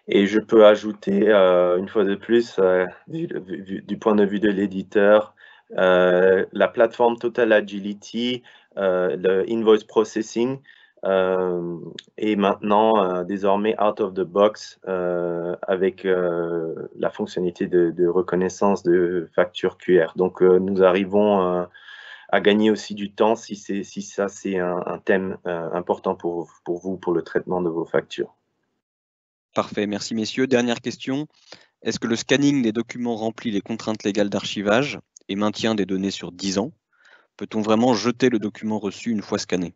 Et je peux ajouter, une fois de plus, du point de vue de l'éditeur, la plateforme Total Agility, le invoice processing, est maintenant désormais out of the box avec la fonctionnalité de reconnaissance de facture QR. Donc, nous arrivons à gagner aussi du temps si ça c'est un thème important pour vous, pour le traitement de vos factures. Parfait, merci messieurs. Dernière question. Est-ce que le scanning des documents remplit les contraintes légales d'archivage et maintien des données sur 10 ans? Peut-on vraiment jeter le document reçu une fois scanné?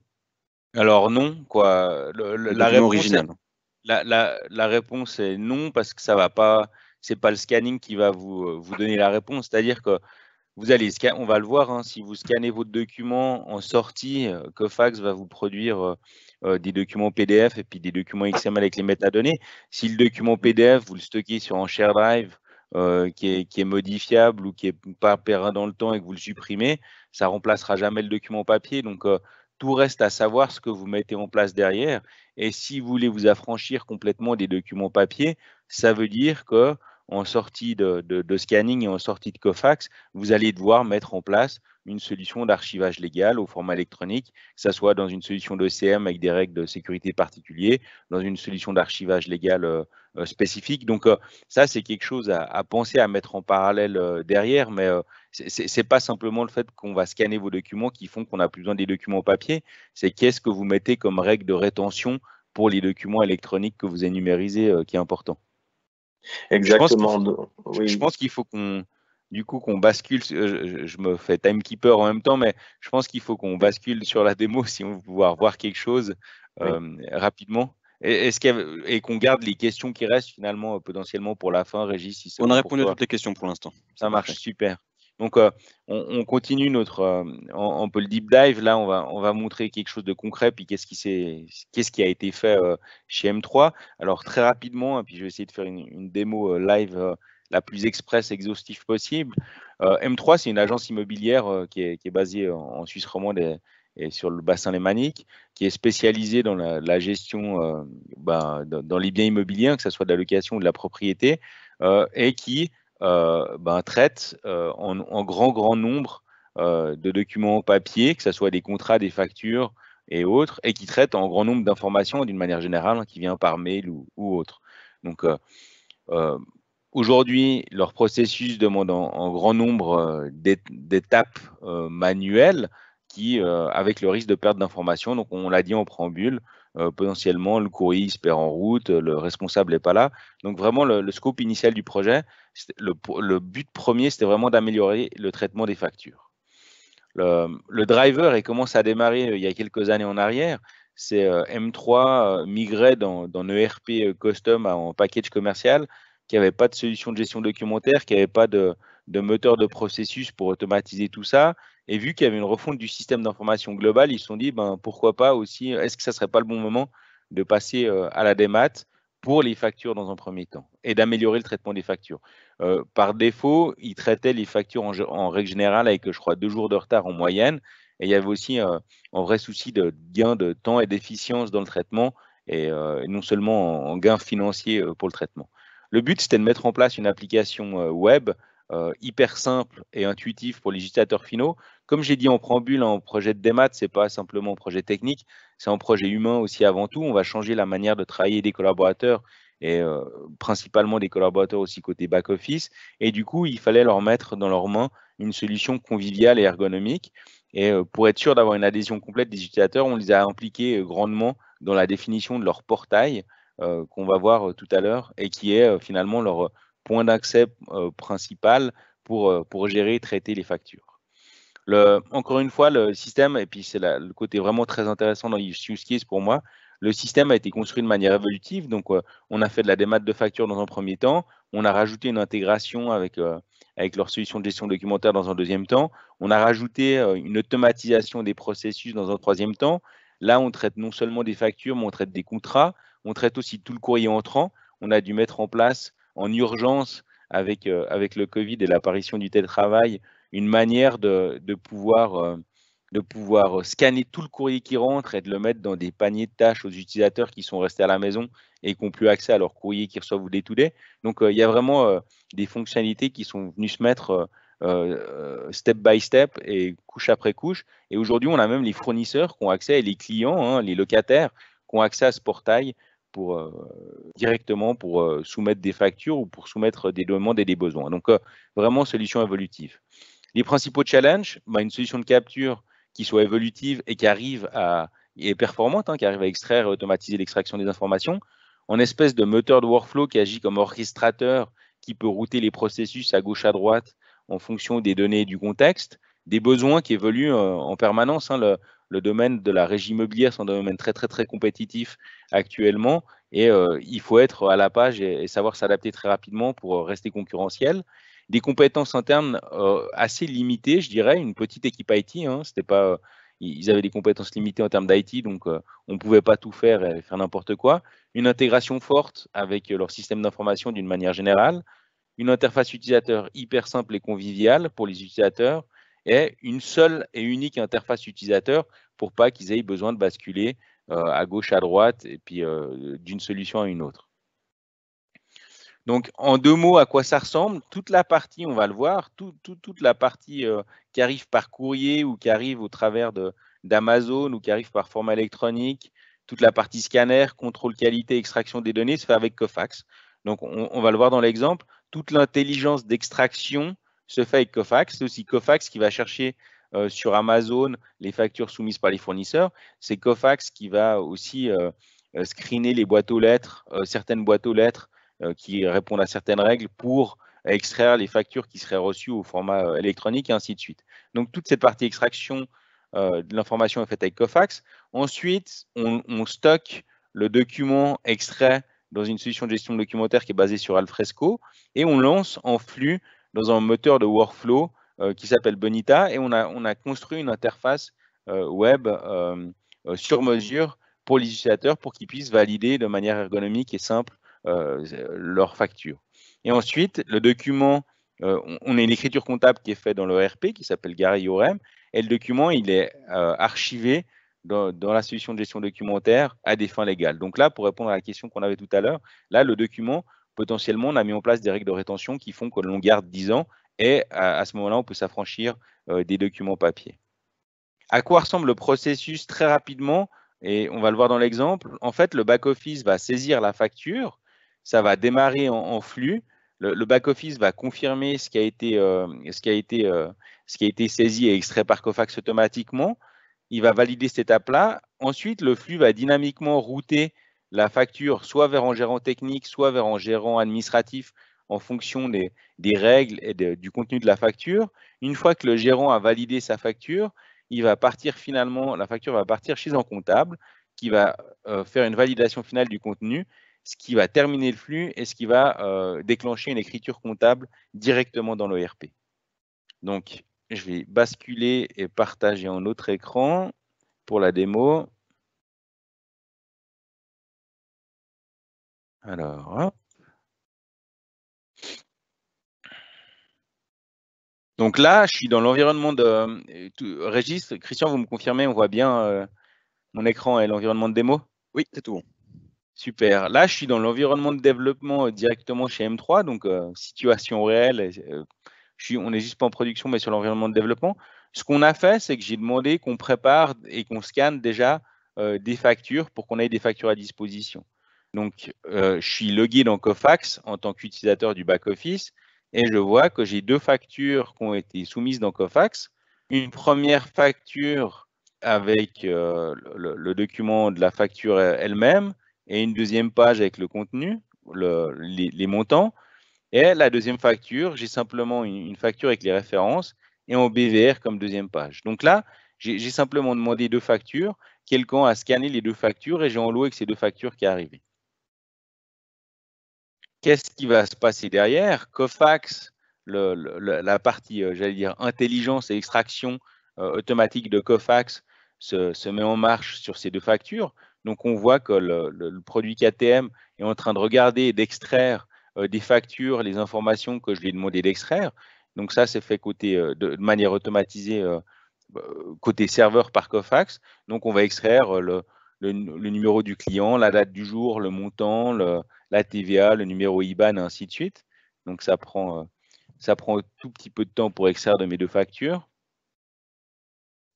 Alors non, quoi. La réponse original. La réponse est non, parce que ça va pas. C'est pas le scanning qui va vous donner la réponse. C'est-à-dire que vous allez on va le voir, si vous scannez votre document en sortie, Cofax va vous produire des documents PDF et puis des documents XML avec les métadonnées. Si le document PDF, vous le stockez sur un share drive qui est modifiable ou qui n'est pas pérenne dans le temps et que vous le supprimez, ça remplacera jamais le document papier. Donc, tout reste à savoir ce que vous mettez en place derrière. Et si vous voulez vous affranchir complètement des documents papier, ça veut dire que en sortie de scanning et en sortie de Cofax, vous allez devoir mettre en place une solution d'archivage légal au format électronique, que ce soit dans une solution d'ECM avec des règles de sécurité particulières, dans une solution d'archivage légal spécifique. Donc, ça, c'est quelque chose à penser, à mettre en parallèle derrière, mais c'est pas simplement le fait qu'on va scanner vos documents qui font qu'on n'a plus besoin des documents papier, c'est qu'est-ce que vous mettez comme règle de rétention pour les documents électroniques que vous énumérisez qui est important. Exactement. Je pense qu'il faut qu'on bascule. Je me fais timekeeper en même temps, mais je pense qu'il faut qu'on bascule sur la démo si on veut pouvoir voir quelque chose rapidement. et qu'on garde les questions qui restent finalement potentiellement pour la fin, Régis, si c'est On a bon pour répondu à toi. toutes les questions pour l'instant. Ça marche, super. Donc, on continue un peu le deep dive. Là, on va montrer quelque chose de concret, puis qu'est-ce qui a été fait chez M3. Alors, très rapidement, puis je vais essayer de faire une démo live la plus express, exhaustive possible. M3, c'est une agence immobilière qui est basée en Suisse romande et sur le bassin lémanique, qui est spécialisée dans la gestion dans les biens immobiliers, que ce soit de la location ou de la propriété, et qui traite en grand nombre de documents papier, que ce soit des contrats, des factures et autres, et qui traite en grand nombre d'informations d'une manière générale, qui vient par mail ou autre. Donc, aujourd'hui, leur processus demande en grand nombre d'étapes manuelles qui, avec le risque de perte d'informations, donc on l'a dit en préambule, potentiellement le courrier se perd en route, le responsable n'est pas là. Donc vraiment, le scope initial du projet, le but premier, c'était vraiment d'améliorer le traitement des factures. Le driver, il commence à démarrer il y a quelques années en arrière. C'est M3 migrait dans ERP Custom en package commercial, qui n'avait pas de solution de gestion documentaire, qui n'avait pas de moteur de processus pour automatiser tout ça. Et vu qu'il y avait une refonte du système d'information global, ils se sont dit, pourquoi pas aussi, est-ce que ça ne serait pas le bon moment de passer à la démat pour les factures dans un premier temps et d'améliorer le traitement des factures. Par défaut, ils traitaient les factures en règle générale avec, je crois, 2 jours de retard en moyenne. Et il y avait aussi un vrai souci de gain de temps et d'efficience dans le traitement, et non seulement en gain financier pour le traitement. Le but, c'était de mettre en place une application web hyper simple et intuitive pour les utilisateurs finaux. Comme j'ai dit en préambule, en projet de démat, ce n'est pas simplement un projet technique, c'est un projet humain aussi avant tout. On va changer la manière de travailler des collaborateurs, et principalement des collaborateurs aussi côté back-office. Et du coup, il fallait leur mettre dans leurs mains une solution conviviale et ergonomique. Et pour être sûr d'avoir une adhésion complète des utilisateurs, on les a impliqués grandement dans la définition de leur portail qu'on va voir tout à l'heure, et qui est finalement leur point d'accès principal pour gérer et traiter les factures. Encore une fois, le système, et puis c'est le côté vraiment très intéressant dans use case pour moi, le système a été construit de manière évolutive. Donc, on a fait de la démat de factures dans un premier temps, on a rajouté une intégration avec leur solution de gestion documentaire dans un deuxième temps, on a rajouté une automatisation des processus dans un troisième temps. Là, on traite non seulement des factures, mais on traite des contrats, on traite aussi tout le courrier entrant. On a dû mettre en place en urgence, avec le Covid et l'apparition du télétravail, une manière de pouvoir scanner tout le courrier qui rentre et de le mettre dans des paniers de tâches aux utilisateurs qui sont restés à la maison et qui n'ont plus accès à leur courrier qu'ils reçoivent day to day. Donc, il y a vraiment des fonctionnalités qui sont venues se mettre step by step et couche après couche. Et aujourd'hui, on a même les fournisseurs qui ont accès, et les clients, les locataires, qui ont accès à ce portail directement pour soumettre des factures ou pour soumettre des demandes et des besoins. Donc, vraiment, solution évolutive. Les principaux challenges, une solution de capture qui soit évolutive et qui arrive et performante, qui arrive à extraire et automatiser l'extraction des informations, en espèce de moteur de workflow qui agit comme orchestrateur, qui peut router les processus à gauche, à droite, en fonction des données et du contexte, des besoins qui évoluent en permanence. Le domaine de la régie immobilière, c'est un domaine très, très, très compétitif actuellement, et il faut être à la page et savoir s'adapter très rapidement pour rester concurrentiel. Des compétences internes assez limitées, je dirais, une petite équipe IT, c'était pas, ils avaient des compétences limitées en termes d'IT, donc on ne pouvait pas tout faire et faire n'importe quoi. Une intégration forte avec leur système d'information d'une manière générale, une interface utilisateur hyper simple et conviviale pour les utilisateurs, et une seule et unique interface utilisateur pour pas qu'ils aient besoin de basculer à gauche, à droite, et puis d'une solution à une autre. Donc, en 2 mots, à quoi ça ressemble? Toute la partie, on va le voir, toute la partie qui arrive par courrier ou qui arrive au travers d'Amazon ou qui arrive par format électronique, toute la partie scanner, contrôle qualité, extraction des données, se fait avec Cofax. Donc, on va le voir dans l'exemple. Toute l'intelligence d'extraction se fait avec Cofax. C'est aussi Cofax qui va chercher sur Amazon les factures soumises par les fournisseurs. C'est Cofax qui va aussi screener les boîtes aux lettres, certaines boîtes aux lettres, qui répondent à certaines règles pour extraire les factures qui seraient reçues au format électronique, et ainsi de suite. Donc, toute cette partie extraction de l'information est faite avec Cofax. Ensuite, on stocke le document extrait dans une solution de gestion de documentaire qui est basée sur Alfresco, et on lance en flux dans un moteur de workflow qui s'appelle Bonita, et on a construit une interface web sur mesure pour les utilisateurs pour qu'ils puissent valider de manière ergonomique et simple leur facture. Et ensuite, le document, on a une écriture comptable qui est faite dans le ERP qui s'appelle Gary ORM, et le document, il est archivé dans la solution de gestion documentaire à des fins légales. Donc là, pour répondre à la question qu'on avait tout à l'heure, là, le document, potentiellement, on a mis en place des règles de rétention qui font que l'on garde 10 ans, et à ce moment-là, on peut s'affranchir des documents papier. À quoi ressemble le processus très rapidement? Et on va le voir dans l'exemple. En fait, le back-office va saisir la facture, ça va démarrer en flux. Le back-office va confirmer ce qui a été saisi et extrait par Cofax automatiquement. Il va valider cette étape-là. Ensuite, le flux va dynamiquement router la facture soit vers un gérant technique, soit vers un gérant administratif en fonction des règles et du contenu de la facture. Une fois que le gérant a validé sa facture, il va partir finalement, la facture va partir chez un comptable qui va faire une validation finale du contenu, ce qui va terminer le flux et ce qui va déclencher une écriture comptable directement dans l'ERP. Donc, je vais basculer et partager un autre écran pour la démo. Alors, hop. Donc là, je suis dans l'environnement de Régis. Christian, vous me confirmez, on voit bien mon écran et l'environnement de démo? Oui, c'est tout bon. Super. Là, je suis dans l'environnement de développement directement chez M3, donc situation réelle. On n'est juste pas en production, mais sur l'environnement de développement. Ce qu'on a fait, c'est que j'ai demandé qu'on prépare et qu'on scanne déjà des factures pour qu'on ait des factures à disposition. Donc, je suis logué dans Cofax en tant qu'utilisateur du back-office et je vois que j'ai deux factures qui ont été soumises dans Cofax. Une première facture avec le document de la facture elle-même et une deuxième page avec le contenu, les montants. Et la deuxième facture, j'ai simplement une facture avec les références et en BVR comme deuxième page. Donc là, j'ai simplement demandé deux factures. Quelqu'un a scanné les deux factures et j'ai enloué avec ces deux factures qui est arrivé. Qu'est-ce qui va se passer derrière? Cofax, la partie, j'allais dire, intelligence et extraction automatique de Cofax se met en marche sur ces deux factures. Donc, on voit que le produit KTM est en train de regarder et d'extraire des factures, les informations que je lui ai demandé d'extraire. Donc, ça, c'est fait de manière automatisée côté serveur par Cofax. Donc, on va extraire le numéro du client, la date du jour, le montant, la TVA, le numéro IBAN, et ainsi de suite. Donc, ça prend un tout petit peu de temps pour extraire de mes deux factures.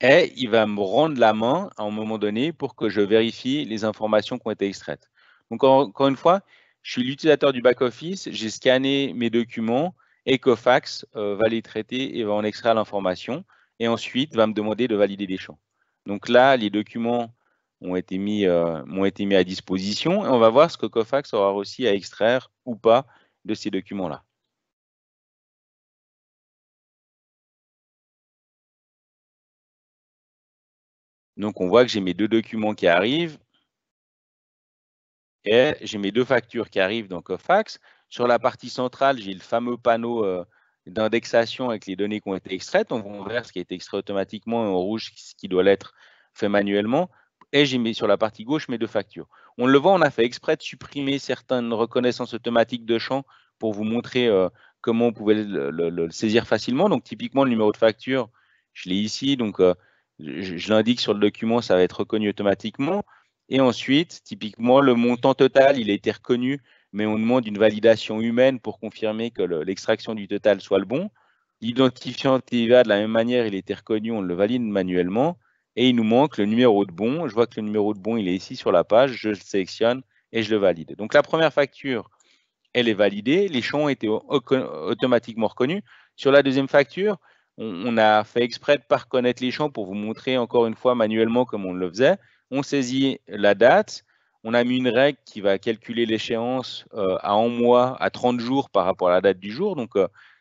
Et il va me rendre la main à un moment donné pour que je vérifie les informations qui ont été extraites. Donc, encore une fois, je suis l'utilisateur du back-office, j'ai scanné mes documents et Cofax va les traiter et va en extraire l'information et ensuite va me demander de valider des champs. Donc là, les documents m'ont été mis à disposition et on va voir ce que Cofax aura réussi à extraire ou pas de ces documents-là. Donc, on voit que j'ai mes deux documents qui arrivent et j'ai mes deux factures qui arrivent dans Cofax. Sur la partie centrale, j'ai le fameux panneau d'indexation avec les données qui ont été extraites. On voit en vert ce qui a été extrait automatiquement et en rouge ce qui doit l'être fait manuellement. Et j'ai mis sur la partie gauche mes deux factures. On le voit, on a fait exprès de supprimer certaines reconnaissances automatiques de champs pour vous montrer comment on pouvait le saisir facilement. Donc, typiquement, le numéro de facture, je l'ai ici. Donc, je l'indique sur le document, ça va être reconnu automatiquement. Et ensuite, typiquement, le montant total, il a été reconnu, mais on demande une validation humaine pour confirmer que l'extraction du total soit le bon. L'identifiant TVA, de la même manière, il a été reconnu, on le valide manuellement. Et il nous manque le numéro de bon. Je vois que le numéro de bon, il est ici sur la page. Je le sélectionne et je le valide. Donc, la première facture, elle est validée. Les champs ont été automatiquement reconnus. Sur la deuxième facture, on a fait exprès de ne pas reconnaître les champs pour vous montrer encore une fois manuellement comme on le faisait. On saisit la date. On a mis une règle qui va calculer l'échéance à 1 mois, à 30 jours par rapport à la date du jour. Donc,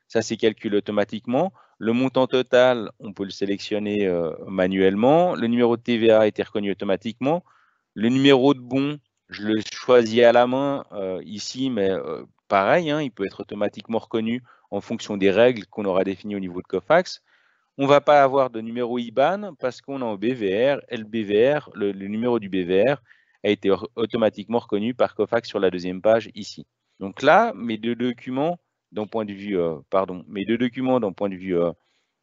ça, c'est calculé automatiquement. Le montant total, on peut le sélectionner manuellement. Le numéro de TVA a été reconnu automatiquement. Le numéro de bon, je le choisis à la main ici, mais pareil, hein, il peut être automatiquement reconnu en fonction des règles qu'on aura définies au niveau de Cofax. On ne va pas avoir de numéro IBAN parce qu'on est en BVR et le BVR, le numéro du BVR a été automatiquement reconnu par Cofax sur la deuxième page ici. Donc là, mes deux documents d'un point de vue,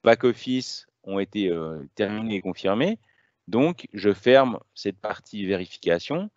back-office ont été terminés et confirmés. Donc, je ferme cette partie vérification.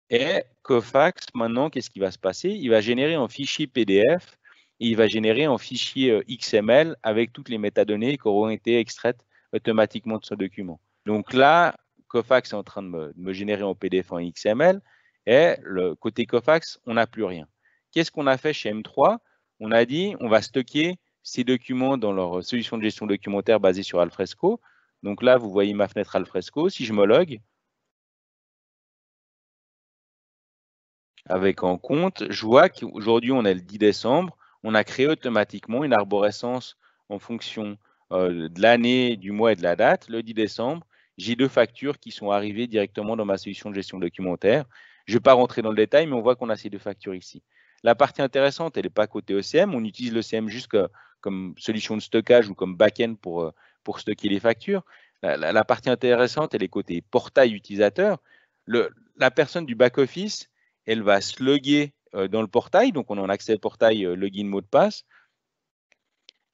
Et Cofax, maintenant, qu'est-ce qui va se passer? Il va générer un fichier PDF et il va générer un fichier XML avec toutes les métadonnées qui auront été extraites automatiquement de ce document. Donc là, Cofax est en train de me générer en PDF en XML et le côté Cofax, on n'a plus rien. Qu'est-ce qu'on a fait chez M3? On a dit on va stocker ces documents dans leur solution de gestion documentaire basée sur Alfresco. Donc là, vous voyez ma fenêtre Alfresco. Si je me log, avec en compte, je vois qu'aujourd'hui, on est le 10 décembre, on a créé automatiquement une arborescence en fonction de l'année, du mois et de la date. Le 10 décembre, j'ai deux factures qui sont arrivées directement dans ma solution de gestion documentaire. Je ne vais pas rentrer dans le détail, mais on voit qu'on a ces deux factures ici. La partie intéressante, elle n'est pas côté ECM. On utilise l'ECM juste comme solution de stockage ou comme back-end pour stocker les factures. La partie intéressante, elle est côté portail utilisateur. La personne du back-office, elle va se loguer dans le portail, donc on a un accès portail login mot de passe.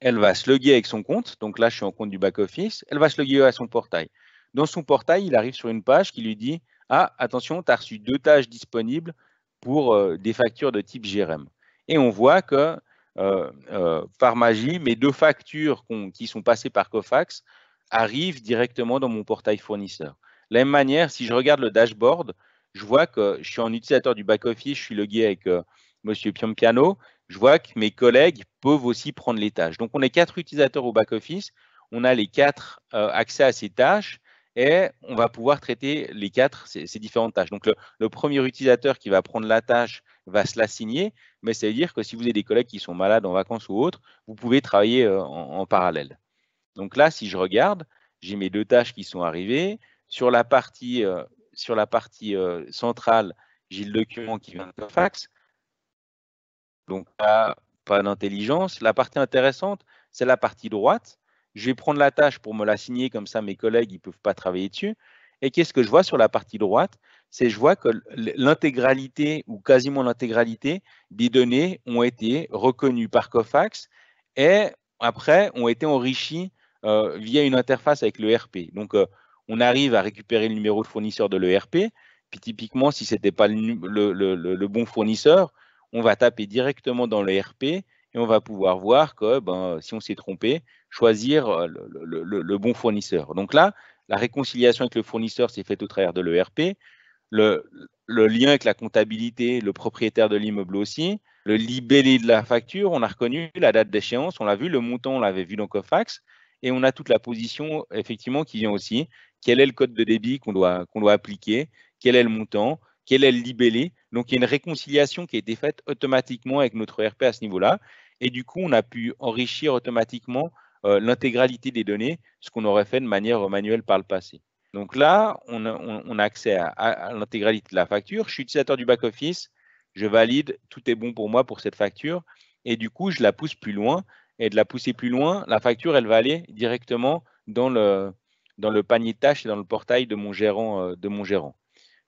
Elle va se loguer avec son compte, donc là je suis en compte du back-office, elle va se loguer à son portail. Dans son portail, il arrive sur une page qui lui dit « Ah, attention, tu as reçu 2 tâches disponibles pour des factures de type GRM ». Et on voit que par magie, mes 2 factures qui sont passées par Cofax arrivent directement dans mon portail fournisseur. De la même manière, si je regarde le dashboard, je vois que je suis en utilisateur du back-office, je suis logué avec Monsieur Piompiano, je vois que mes collègues peuvent aussi prendre les tâches. Donc, on est 4 utilisateurs au back-office, on a les 4 accès à ces tâches et on va pouvoir traiter les 4 ces différentes tâches. Donc, le premier utilisateur qui va prendre la tâche va se l'assigner, mais ça veut dire que si vous avez des collègues qui sont malades en vacances ou autres, vous pouvez travailler en parallèle. Donc là, si je regarde, j'ai mes 2 tâches qui sont arrivées. Sur la partie centrale, j'ai le document qui vient de Cofax. Donc là, pas d'intelligence. La partie intéressante, c'est la partie droite. Je vais prendre la tâche pour me l'assigner, comme ça mes collègues ne peuvent pas travailler dessus. Et qu'est-ce que je vois sur la partie droite? C'est je vois que l'intégralité ou quasiment l'intégralité des données ont été reconnues par Cofax et après ont été enrichies via une interface avec le RP. Donc, on arrive à récupérer le numéro de fournisseur de l'ERP. Puis typiquement, si ce n'était pas le bon fournisseur, on va taper directement dans le RP et on va pouvoir voir que si on s'est trompé, choisir le bon fournisseur. Donc là, la réconciliation avec le fournisseur s'est faite au travers de l'ERP. Le lien avec la comptabilité, le propriétaire de l'immeuble aussi. Le libellé de la facture, on a reconnu la date d'échéance, on l'a vu, le montant, on l'avait vu dans Cofax. Et on a toute la position, effectivement, qui vient aussi. Quel est le code de débit qu'on doit appliquer? Quel est le montant? Quel est le libellé? Donc, il y a une réconciliation qui a été faite automatiquement avec notre ERP à ce niveau-là. Et du coup, on a pu enrichir automatiquement l'intégralité des données, ce qu'on aurait fait de manière manuelle par le passé. Donc là, on a accès à l'intégralité de la facture. Je suis utilisateur du back-office, je valide, tout est bon pour moi pour cette facture. Et du coup, je la pousse plus loin. Et de la pousser plus loin, la facture, elle va aller directement dans le panier de tâches et dans le portail de mon gérant.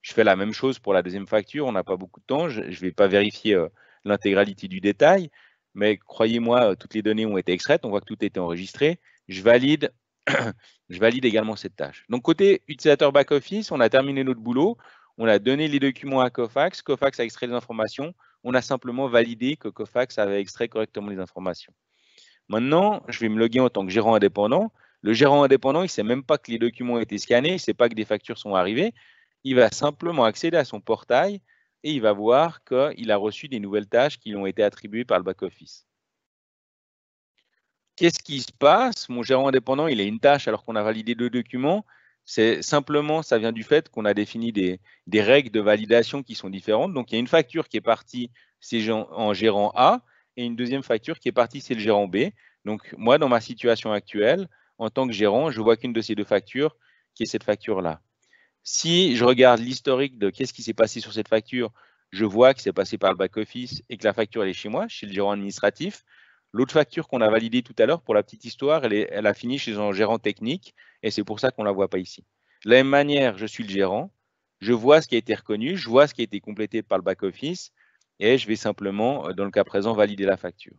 Je fais la même chose pour la deuxième facture. On n'a pas beaucoup de temps. Je ne vais pas vérifier l'intégralité du détail. Mais croyez-moi, toutes les données ont été extraites. On voit que tout a été enregistré. Je valide également cette tâche. Donc, côté utilisateur back-office, on a terminé notre boulot. On a donné les documents à Cofax. Cofax a extrait les informations. On a simplement validé que Cofax avait extrait correctement les informations. Maintenant, je vais me loguer en tant que gérant indépendant. Le gérant indépendant, il ne sait même pas que les documents ont été scannés, il ne sait pas que des factures sont arrivées. Il va simplement accéder à son portail et il va voir qu'il a reçu des nouvelles tâches qui lui ont été attribuées par le back-office. Qu'est-ce qui se passe? Mon gérant indépendant, il a une tâche alors qu'on a validé 2 documents. C'est simplement, ça vient du fait qu'on a défini des règles de validation qui sont différentes. Donc, il y a une facture qui est partie, c'est en gérant A, et une deuxième facture qui est partie, c'est le gérant B. Donc, moi, dans ma situation actuelle, en tant que gérant, je vois qu'une de ces 2 factures, qui est cette facture-là. Si je regarde l'historique de qu'est-ce qui s'est passé sur cette facture, je vois que c'est passé par le back-office et que la facture elle est chez moi, chez le gérant administratif. L'autre facture qu'on a validée tout à l'heure, pour la petite histoire, elle a fini chez un gérant technique et c'est pour ça qu'on ne la voit pas ici. De la même manière, je suis le gérant, je vois ce qui a été reconnu, je vois ce qui a été complété par le back-office et je vais simplement, dans le cas présent, valider la facture.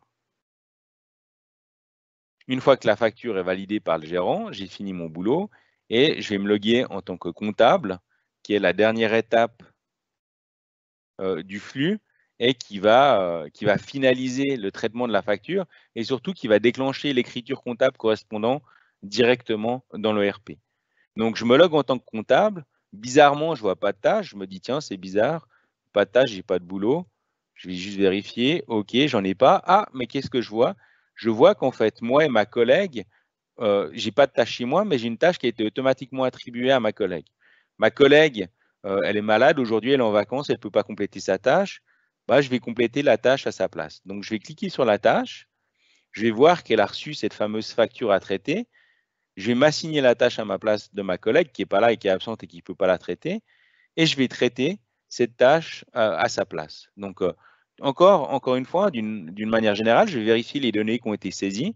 Une fois que la facture est validée par le gérant, j'ai fini mon boulot et je vais me loguer en tant que comptable, qui est la dernière étape du flux et qui va finaliser le traitement de la facture et surtout qui va déclencher l'écriture comptable correspondant directement dans l'ERP. Donc, je me logue en tant que comptable. Bizarrement, je ne vois pas de tâche. Je me dis, tiens, c'est bizarre. Pas de tâche, je n'ai pas de boulot. Je vais juste vérifier. OK, j'en ai pas. Ah, mais qu'est-ce que je vois? Je vois qu'en fait, moi et ma collègue, je n'ai pas de tâche chez moi, mais j'ai une tâche qui a été automatiquement attribuée à ma collègue. Ma collègue, elle est malade. Aujourd'hui, elle est en vacances. Elle ne peut pas compléter sa tâche. Bah, je vais compléter la tâche à sa place. Donc, je vais cliquer sur la tâche. Je vais voir qu'elle a reçu cette fameuse facture à traiter. Je vais m'assigner la tâche à ma place de ma collègue qui n'est pas là et qui est absente et qui ne peut pas la traiter. Et je vais traiter cette tâche à sa place. Donc, encore une fois, d'une manière générale, je vais vérifier les données qui ont été saisies.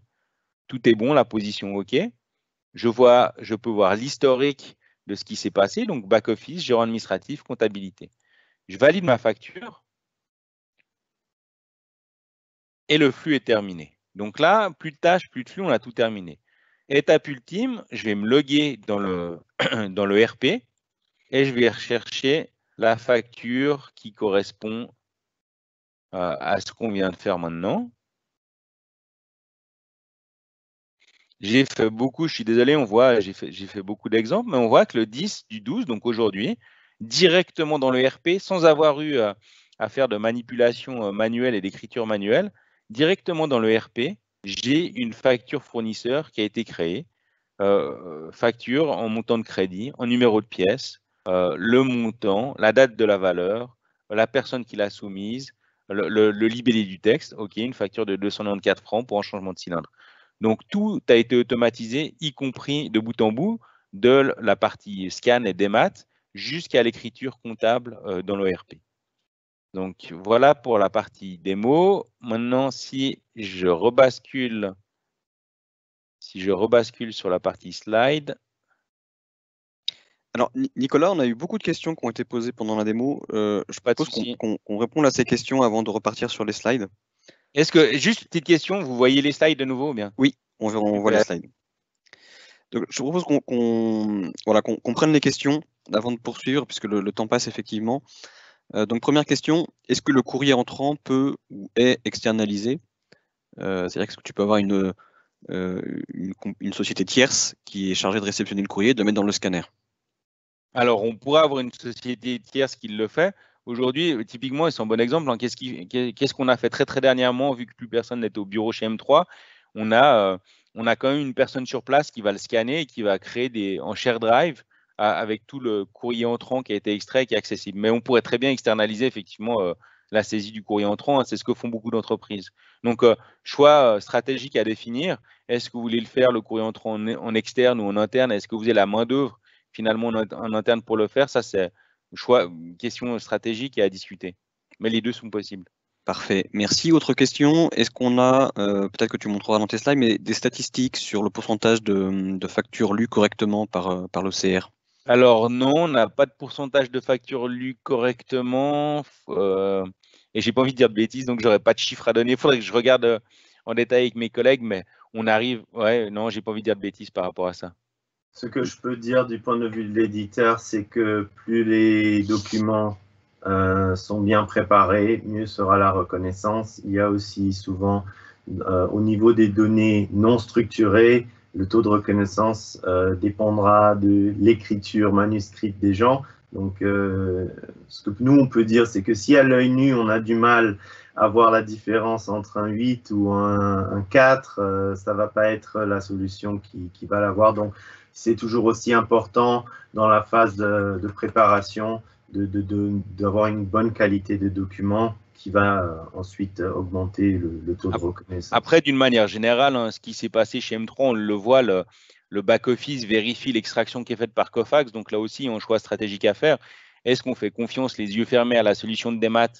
Tout est bon, la position OK. Je peux voir l'historique de ce qui s'est passé, donc back-office, gérant administratif, comptabilité. Je valide ma facture et le flux est terminé. Donc là, plus de tâches, plus de flux, on a tout terminé. Étape ultime, je vais me loguer dans le RP et je vais rechercher la facture qui correspond à ce qu'on vient de faire maintenant. J'ai fait beaucoup, je suis désolé, on voit, j'ai fait beaucoup d'exemples, mais on voit que le 10 du 12, donc aujourd'hui, directement dans le RP, sans avoir eu à faire de manipulation manuelle et d'écriture manuelle, directement dans le RP, j'ai une facture fournisseur qui a été créée. Facture en montant de crédit, en numéro de pièce, le montant, la date de la valeur, la personne qui l'a soumise, le libellé du texte, OK, une facture de 294 francs pour un changement de cylindre. Donc, tout a été automatisé, y compris de bout en bout, de la partie scan et démat jusqu'à l'écriture comptable dans l'ERP. Donc, voilà pour la partie démo. Maintenant, si je rebascule sur la partie slide. Alors, Nicolas, on a eu beaucoup de questions qui ont été posées pendant la démo. Je propose qu'on réponde à ces questions avant de repartir sur les slides. Est-ce que, juste petite question, vous voyez les slides de nouveau ou bien? Oui, on voit les slides. Donc, je propose qu'on prenne les questions avant de poursuivre, puisque le temps passe effectivement. Donc, première question, est-ce que le courrier entrant peut ou est externalisé? C'est-à-dire que tu peux avoir une société tierce qui est chargée de réceptionner le courrier et de le mettre dans le scanner? Alors, on pourrait avoir une société tierce qui le fait. Aujourd'hui, typiquement, c'est un bon exemple. Hein, qu'est-ce qu'on a fait très, très dernièrement, vu que plus personne n'est au bureau chez M3? On a quand même une personne sur place qui va le scanner et qui va créer en share drive avec tout le courrier entrant qui a été extrait et qui est accessible. Mais on pourrait très bien externaliser effectivement la saisie du courrier entrant. Hein, c'est ce que font beaucoup d'entreprises. Donc, choix stratégique à définir. Est-ce que vous voulez le faire, le courrier entrant en externe ou en interne? Est-ce que vous avez la main-d'œuvre finalement en interne pour le faire? Ça, c'est une question stratégique et à discuter. Mais les deux sont possibles. Parfait, merci. Autre question, est-ce qu'on a, peut-être que tu montreras dans tes slides, mais des statistiques sur le pourcentage de factures lues correctement par l'OCR? Alors non, on n'a pas de pourcentage de factures lues correctement. Et j'ai pas envie de dire de bêtises, donc j'aurais pas de chiffres à donner. Il faudrait que je regarde en détail avec mes collègues, mais on arrive. Ouais, non, j'ai pas envie de dire de bêtises par rapport à ça. Ce que je peux dire du point de vue de l'éditeur, c'est que plus les documents sont bien préparés, mieux sera la reconnaissance. Il y a aussi souvent, au niveau des données non structurées, le taux de reconnaissance dépendra de l'écriture manuscrite des gens. Donc, ce que nous, on peut dire, c'est que si à l'œil nu, on a du mal à voir la différence entre un 8 ou un 4, ça ne va pas être la solution qui va l'avoir. Donc, c'est toujours aussi important dans la phase de préparation d'avoir une bonne qualité de document qui va ensuite augmenter le taux de reconnaissance. Après, d'une manière générale, hein, ce qui s'est passé chez M3, on le voit, le back-office vérifie l'extraction qui est faite par Cofax. Donc là aussi, il y a un choix stratégique à faire. Est-ce qu'on fait confiance les yeux fermés à la solution de démat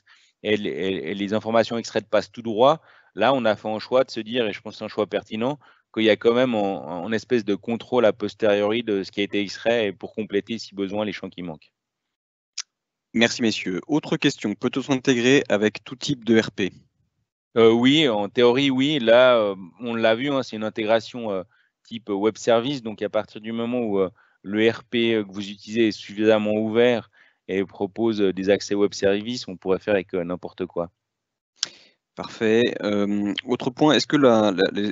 et les informations extraites passent tout droit? Là, on a fait un choix de se dire, et je pense que c'est un choix pertinent, qu'il y a quand même en espèce de contrôle a posteriori de ce qui a été extrait et pour compléter, si besoin, les champs qui manquent. Merci, messieurs. Autre question, peut-on s'intégrer avec tout type de RP? Oui, en théorie, oui. Là, on l'a vu, hein, c'est une intégration type web service. Donc, à partir du moment où le RP que vous utilisez est suffisamment ouvert et propose des accès web service, on pourrait faire avec n'importe quoi. Parfait. Autre point, est-ce que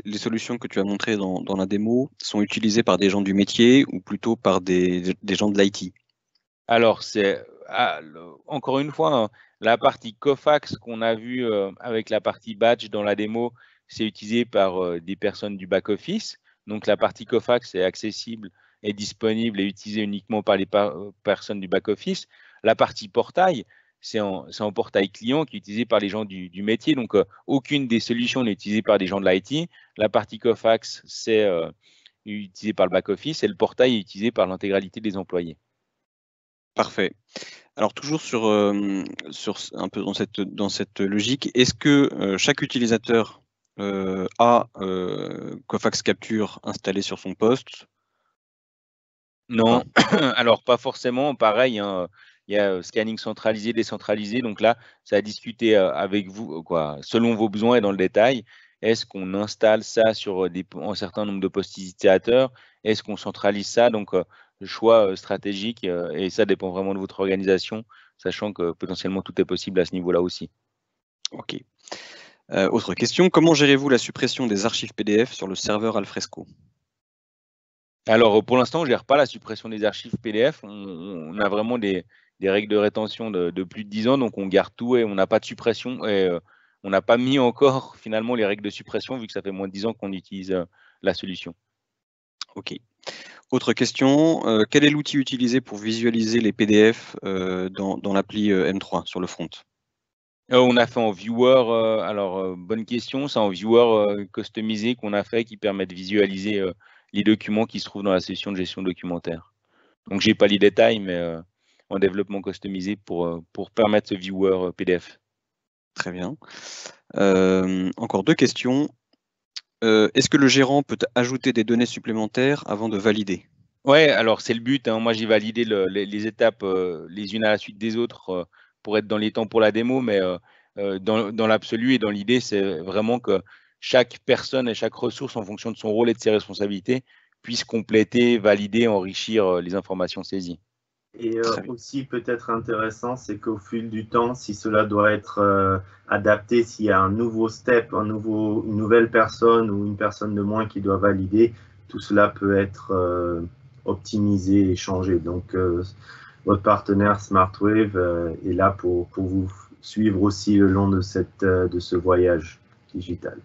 les solutions que tu as montrées dans la démo sont utilisées par des gens du métier ou plutôt par des gens de l'IT? Alors, encore une fois, hein, la partie Cofax qu'on a vue avec la partie badge dans la démo, c'est utilisé par des personnes du back-office. Donc, la partie Cofax est accessible et disponible et utilisée uniquement par les personnes du back-office. La partie portail, c'est un portail client qui est utilisé par les gens du métier. Donc, aucune des solutions n'est utilisée par des gens de l'IT. La partie Cofax, c'est utilisé par le back-office et le portail est utilisé par l'intégralité des employés. Parfait. Alors toujours sur un peu dans cette logique, est-ce que chaque utilisateur a Cofax Capture installé sur son poste? Non, alors pas forcément. Pareil, hein, il y a scanning centralisé, décentralisé. Donc là, ça a discuté avec vous, quoi, selon vos besoins et dans le détail. Est-ce qu'on installe ça sur un certain nombre de postes utilisateurs? Est-ce qu'on centralise ça? Donc, le choix stratégique, et ça dépend vraiment de votre organisation, sachant que potentiellement tout est possible à ce niveau-là aussi. Ok. Autre question, comment gérez-vous la suppression des archives PDF sur le serveur Alfresco? Alors, pour l'instant, on ne gère pas la suppression des archives PDF. On a vraiment des règles de rétention de plus de 10 ans, donc on garde tout et on n'a pas de suppression. Et on n'a pas mis encore finalement les règles de suppression, vu que ça fait moins de 10 ans qu'on utilise la solution. Ok. Autre question, quel est l'outil utilisé pour visualiser les PDF dans l'appli M3 sur le front? On a fait en viewer, alors bonne question, c'est en viewer customisé qu'on a fait qui permet de visualiser les documents qui se trouvent dans la session de gestion documentaire. Donc, j'ai pas les détails, mais en développement customisé pour permettre ce viewer PDF. Très bien. Encore deux questions. Est-ce que le gérant peut ajouter des données supplémentaires avant de valider? Ouais, alors c'est le but, hein. Moi, j'ai validé les étapes les unes à la suite des autres pour être dans les temps pour la démo, mais dans l'absolu et dans l'idée, c'est vraiment que chaque personne et chaque ressource, en fonction de son rôle et de ses responsabilités, puisse compléter, valider, enrichir les informations saisies. Et aussi peut-être intéressant, c'est qu'au fil du temps, si cela doit être adapté, s'il y a un nouveau step, une nouvelle personne ou une personne de moins qui doit valider, tout cela peut être optimisé et changé. Donc, votre partenaire SmartWave est là pour vous suivre aussi le long de ce voyage digital.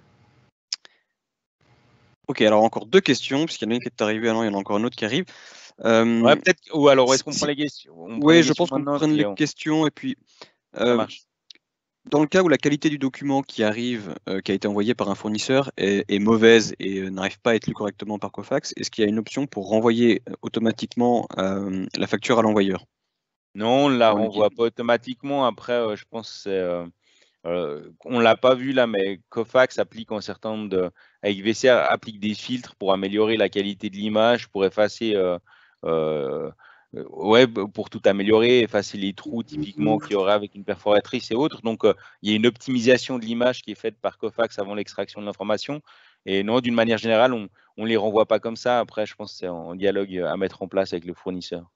Ok, alors encore deux questions, puisqu'il y en a une qui est arrivée, alors il y en a encore une autre qui arrive. Ouais, peut-être, ou alors est-ce qu'on prend les questions? Oui, je pense qu'on prenne les questions et puis ça marche. dans le cas où la qualité du document qui arrive, qui a été envoyé par un fournisseur est mauvaise et n'arrive pas à être lu correctement par Cofax, est-ce qu'il y a une option pour renvoyer automatiquement la facture à l'envoyeur? Non, on ne la renvoie pas automatiquement. Après, je pense que on ne l'a pas vu là, mais Cofax applique un certain nombre avec VCR, applique des filtres pour améliorer la qualité de l'image, pour effacer, pour tout améliorer, effacer les trous typiquement qu'il y aurait avec une perforatrice et autres. Donc, il y a une optimisation de l'image qui est faite par Cofax avant l'extraction de l'information. Et non, d'une manière générale, on ne les renvoie pas comme ça. Après, je pense que c'est en dialogue à mettre en place avec le fournisseur.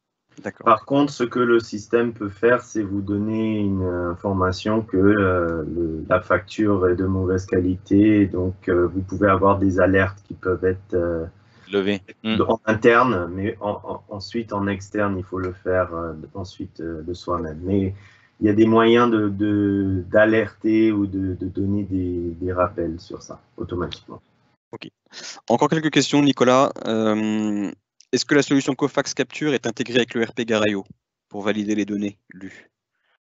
Par contre, ce que le système peut faire, c'est vous donner une information que la facture est de mauvaise qualité. Donc, vous pouvez avoir des alertes qui peuvent être levées en interne, mais ensuite en externe, il faut le faire ensuite de soi-même. Mais il y a des moyens d'alerter ou de donner des rappels sur ça automatiquement. Ok. Encore quelques questions, Nicolas. Est-ce que la solution Cofax Capture est intégrée avec le RP Garaio pour valider les données lues?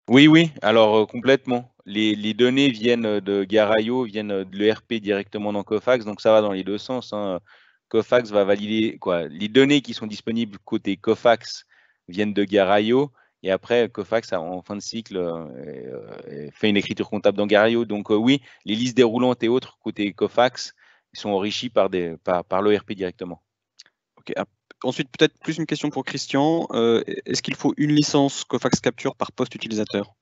Oui, alors complètement. Les données viennent de Garaio, viennent de l'ERP directement dans Cofax, donc ça va dans les deux sens, hein. Kofax va valider les données qui sont disponibles côté Kofax viennent de Garaio. Et après, Kofax, en fin de cycle, fait une écriture comptable dans Garaio. Donc oui, les listes déroulantes et autres côté Kofax sont enrichies par l'ERP directement. Ok. Ensuite, peut-être plus une question pour Christian. Est-ce qu'il faut une licence Kofax Capture par poste utilisateur?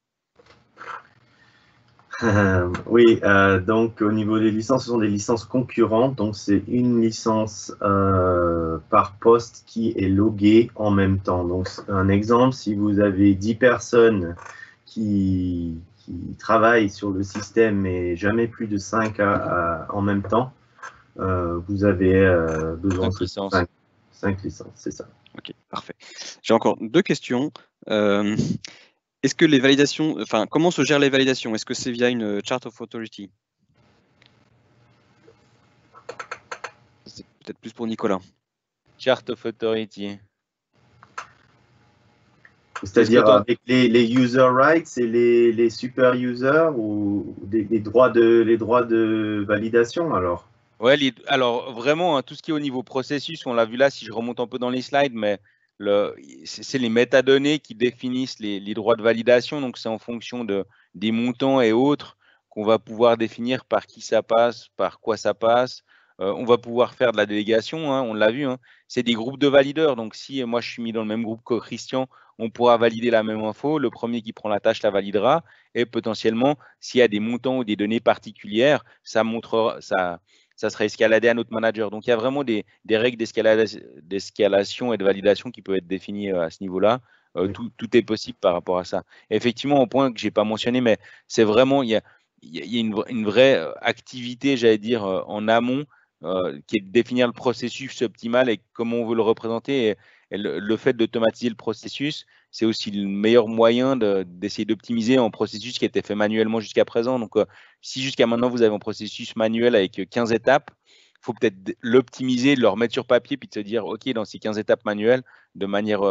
Oui, donc au niveau des licences, ce sont des licences concurrentes. Donc c'est une licence par poste qui est loguée en même temps. Donc un exemple, si vous avez 10 personnes qui travaillent sur le système et jamais plus de 5 en même temps, vous avez besoin de 5 licences, c'est ça. Ok, parfait. J'ai encore 2 questions. Est-ce que les validations, enfin, comment se gèrent les validations? Est-ce que c'est via une Chart of Authority? C'est peut-être plus pour Nicolas. Chart of Authority. C'est-à-dire avec les user rights et les super users ou les droits de validation alors? Ouais, alors vraiment, hein, tout ce qui est au niveau processus, on l'a vu là, si je remonte un peu dans les slides, mais c'est les métadonnées qui définissent les droits de validation. Donc, c'est en fonction des montants et autres qu'on va pouvoir définir par qui ça passe, par quoi ça passe. On va pouvoir faire de la délégation, hein, on l'a vu. Hein. C'est des groupes de valideurs. Donc, si moi, je suis mis dans le même groupe que Christian, on pourra valider la même info. Le premier qui prend la tâche la validera. Et potentiellement, s'il y a des montants ou des données particulières, ça sera escaladé à notre manager. Donc, il y a vraiment des règles d'escalation et de validation qui peuvent être définies à ce niveau-là. Oui. Tout est possible par rapport à ça. Et effectivement, un point que je n'ai pas mentionné, mais c'est vraiment, il y a une vraie activité, j'allais dire, en amont, qui est de définir le processus optimal et comment on veut le représenter. Et le fait d'automatiser le processus, c'est aussi le meilleur moyen d'essayer d'optimiser un processus qui a été fait manuellement jusqu'à présent. Donc, si jusqu'à maintenant, vous avez un processus manuel avec 15 étapes, il faut peut-être l'optimiser, le remettre sur papier, puis de se dire, OK, dans ces 15 étapes manuelles, de manière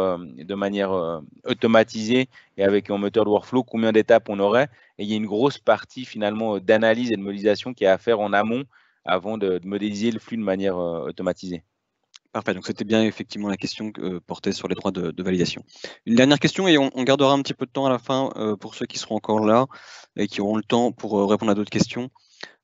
automatisée et avec un moteur de workflow, combien d'étapes on aurait. Et il y a une grosse partie finalement d'analyse et de modélisation qui est à faire en amont avant de modéliser le flux de manière automatisée. Parfait, donc c'était bien effectivement la question portée sur les droits de validation. Une dernière question et on gardera un petit peu de temps à la fin pour ceux qui seront encore là et qui auront le temps pour répondre à d'autres questions.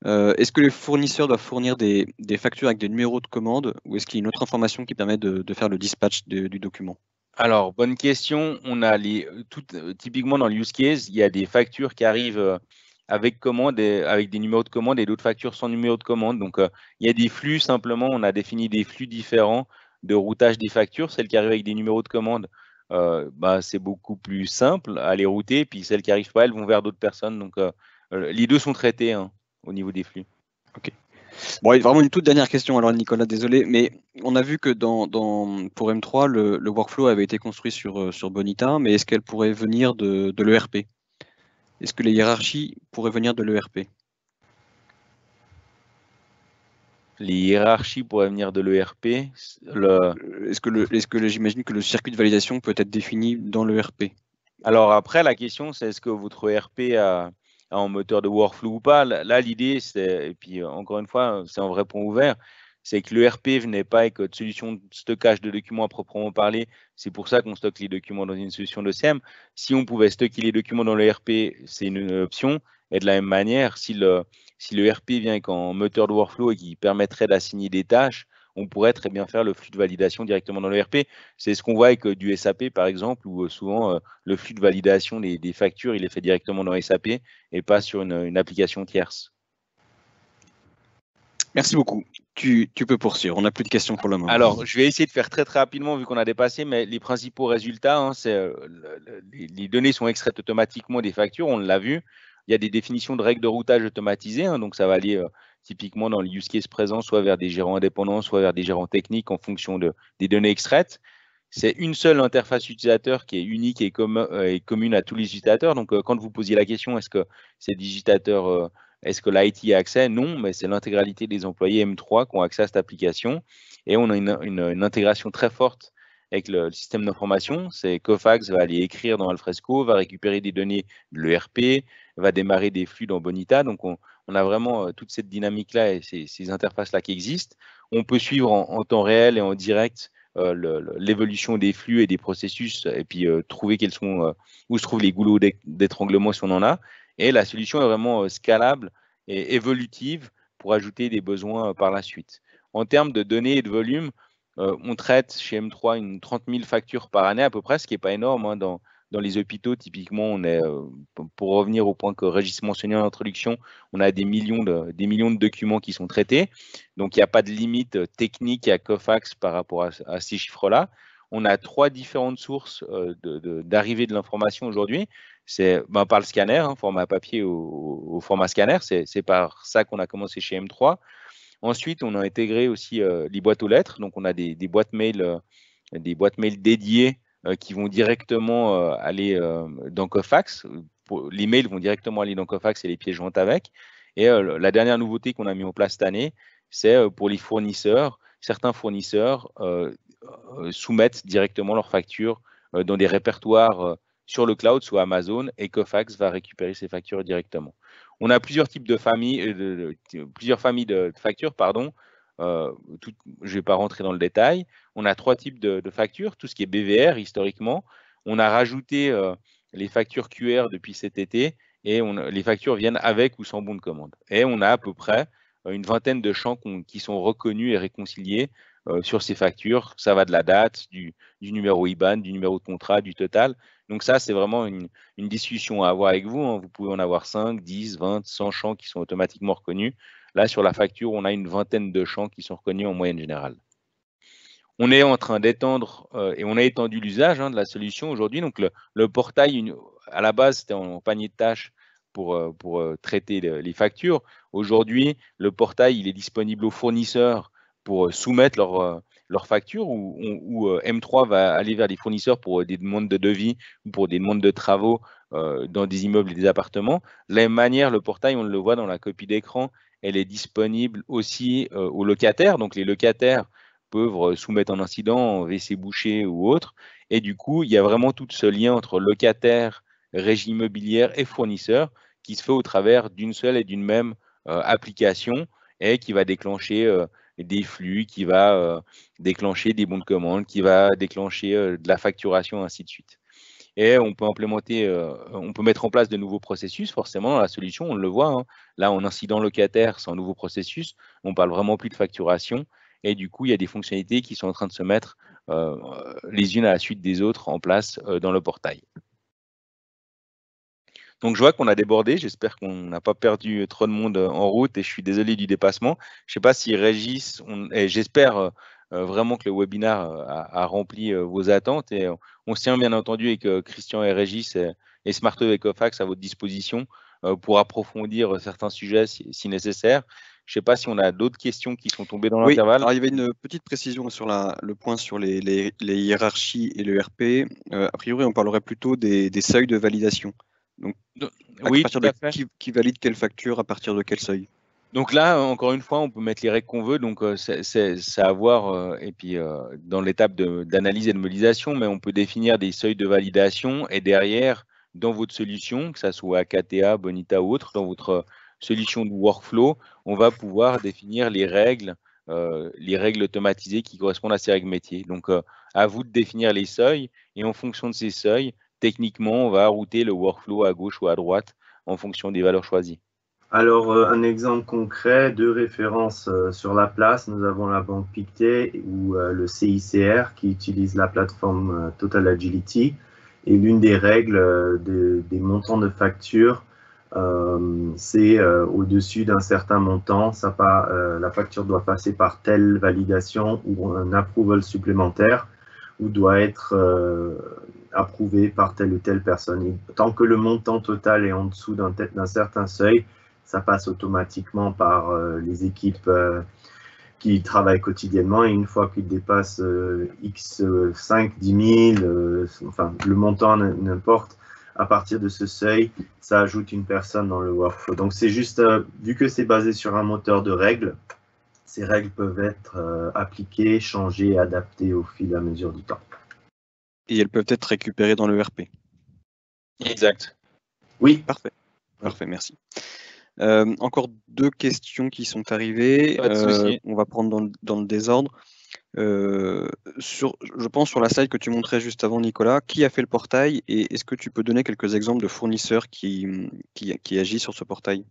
Est-ce que les fournisseurs doivent fournir des factures avec des numéros de commande ou est-ce qu'il y a une autre information qui permet de faire le dispatch du document? Alors, bonne question. On a typiquement dans le use case, il y a des factures qui arrivent avec commande avec des numéros de commande et d'autres factures sans numéro de commande. Donc, il y a des flux, simplement, on a défini des flux différents de routage des factures. Celles qui arrivent avec des numéros de commande, c'est beaucoup plus simple à les router. Puis celles qui n'arrivent pas, elles vont vers d'autres personnes. Donc, les deux sont traités au niveau des flux. Ok. Bon, vraiment une toute dernière question, alors Nicolas, désolé, mais on a vu que pour M3, le workflow avait été construit sur Bonita, mais est-ce qu'elle pourrait venir de l'ERP? Est-ce que les hiérarchies pourraient venir de l'ERP? Les hiérarchies pourraient venir de l'ERP. Est-ce que j'imagine que le circuit de validation peut être défini dans l'ERP? Alors après, la question, c'est est-ce que votre ERP a un moteur de workflow ou pas? Là, l'idée, c'est, et puis encore une fois, c'est un vrai point ouvert, c'est que l'ERP venait pas avec de solution de stockage de documents à proprement parler. C'est pour ça qu'on stocke les documents dans une solution de CM. Si on pouvait stocker les documents dans l'ERP, c'est une option. Et de la même manière, si l'ERP vient avec un moteur de workflow et qui permettrait d'assigner des tâches, on pourrait très bien faire le flux de validation directement dans l'ERP. C'est ce qu'on voit avec du SAP, par exemple, où souvent le flux de validation des factures, il est fait directement dans SAP et pas sur une application tierce. Merci beaucoup. Tu peux poursuivre. On n'a plus de questions pour le moment. Alors, je vais essayer de faire très rapidement vu qu'on a dépassé, mais les principaux résultats, c'est les données sont extraites automatiquement des factures, on l'a vu. Il y a des définitions de règles de routage automatisées, donc ça va aller typiquement dans le use case présent, soit vers des gérants indépendants, soit vers des gérants techniques en fonction des données extraites. C'est une seule interface utilisateur qui est unique et commune à tous les utilisateurs. Donc, quand vous posiez la question, est-ce que ces utilisateurs, est-ce que l'IT a accès? Non, mais c'est l'intégralité des employés M3 qui ont accès à cette application. Et on a une intégration très forte avec le système d'information. C'est Kofax va aller écrire dans Alfresco, va récupérer des données de l'ERP, va démarrer des flux dans Bonita. Donc, on a vraiment toute cette dynamique-là et ces interfaces-là qui existent. On peut suivre en temps réel et en direct l'évolution des flux et des processus et puis trouver où se trouvent les goulots d'étranglement si on en a. Et la solution est vraiment scalable et évolutive pour ajouter des besoins par la suite. En termes de données et de volume, on traite chez M3 une 30 000 factures par année à peu près, ce qui n'est pas énorme. Hein. Dans les hôpitaux, typiquement, on est, pour revenir au point que Régis mentionnait en introduction, on a des millions de documents qui sont traités. Donc, il n'y a pas de limite technique à Cofax par rapport à ces chiffres-là. On a 3 différentes sources d'arrivée de l'information aujourd'hui. C'est par le scanner, hein, format papier au format scanner. C'est par ça qu'on a commencé chez M3. Ensuite, on a intégré aussi les boîtes aux lettres. Donc, on a des boîtes mail dédiées qui vont directement aller dans Cofax. Les mails vont directement aller dans Cofax et les pièces jointes avec. Et la dernière nouveauté qu'on a mis en place cette année, c'est pour les fournisseurs. Certains fournisseurs soumettent directement leurs factures dans des répertoires sur le cloud, soit Amazon, et Cofax va récupérer ces factures directement. On a plusieurs types de familles, plusieurs familles de factures, pardon. Je ne vais pas rentrer dans le détail. On a 3 types de factures, tout ce qui est BVR historiquement. On a rajouté les factures QR depuis cet été et les factures viennent avec ou sans bon de commande. Et on a à peu près une vingtaine de champs qui sont reconnus et réconciliés sur ces factures. Ça va de la date, du numéro IBAN, du numéro de contrat, du total. Donc ça, c'est vraiment une discussion à avoir avec vous. Hein. Vous pouvez en avoir 5, 10, 20, 100 champs qui sont automatiquement reconnus. Là, sur la facture, on a une vingtaine de champs qui sont reconnus en moyenne générale. On est en train d'étendre et on a étendu l'usage de la solution aujourd'hui. Donc, le portail, à la base, c'était en panier de tâches pour traiter les factures. Aujourd'hui, le portail, il est disponible aux fournisseurs pour soumettre leurs factures où M3 va aller vers les fournisseurs pour des demandes de devis ou pour des demandes de travaux dans des immeubles et des appartements. De la même manière, le portail, on le voit dans la copie d'écran, elle est disponible aussi aux locataires. Donc, les locataires peuvent soumettre un incident en WC bouché ou autre. Et du coup, il y a vraiment tout ce lien entre locataire, régie immobilière et fournisseur qui se fait au travers d'une seule et d'une même application et qui va déclencher des flux, qui va déclencher des bons de commande, qui va déclencher de la facturation, ainsi de suite. Et on peut on peut mettre en place de nouveaux processus, forcément, dans la solution, on le voit. Hein. Là, en incident locataire, c'est un nouveau processus. On parle vraiment plus de facturation. Et du coup, il y a des fonctionnalités qui sont en train de se mettre les unes à la suite des autres en place dans le portail. Donc, je vois qu'on a débordé. J'espère qu'on n'a pas perdu trop de monde en route et je suis désolé du dépassement. Je ne sais pas si Régis, j'espère vraiment que le webinaire a rempli vos attentes et on se tient bien entendu avec Christian et Régis et Smarto et Cofax à votre disposition pour approfondir certains sujets si nécessaire. Je ne sais pas si on a d'autres questions qui sont tombées dans l'intervalle. Alors, il y avait une petite précision sur le point sur les hiérarchies et le RP. A priori, on parlerait plutôt des seuils de validation. Donc, oui, tout à fait. Qui valide quelle facture à partir de quel seuil? Donc là, encore une fois, on peut mettre les règles qu'on veut. Donc, c'est à voir. Et puis, dans l'étape d'analyse et de modélisation, mais on peut définir des seuils de validation. Et derrière, dans votre solution, que ce soit AKTA, Bonita ou autre, dans votre solution de workflow, on va pouvoir définir les règles automatisées qui correspondent à ces règles métiers. Donc, à vous de définir les seuils. Et en fonction de ces seuils, techniquement, on va router le workflow à gauche ou à droite en fonction des valeurs choisies. Alors, un exemple concret de référence sur la place, nous avons la banque Pictet ou le CICR qui utilise la plateforme Total Agility. Et l'une des règles des montants de facture, c'est au-dessus d'un certain montant, la facture doit passer par telle validation ou un approval supplémentaire ou doit être approuvé par telle ou telle personne. Et tant que le montant total est en dessous d'un certain seuil, ça passe automatiquement par les équipes qui travaillent quotidiennement et une fois qu'ils dépassent X 5, 10 000, enfin le montant n'importe, à partir de ce seuil, ça ajoute une personne dans le workflow. Donc c'est juste, vu que c'est basé sur un moteur de règles, ces règles peuvent être appliquées, changées, adaptées au fil et à mesure du temps. Et elles peuvent être récupérées dans le RP. Exact. Oui. Parfait. Parfait, merci. Encore 2 questions qui sont arrivées. Pas de souci. On va prendre dans le désordre. Je pense sur la slide que tu montrais juste avant, Nicolas, qui a fait le portail et est-ce que tu peux donner quelques exemples de fournisseurs qui agissent sur ce portail?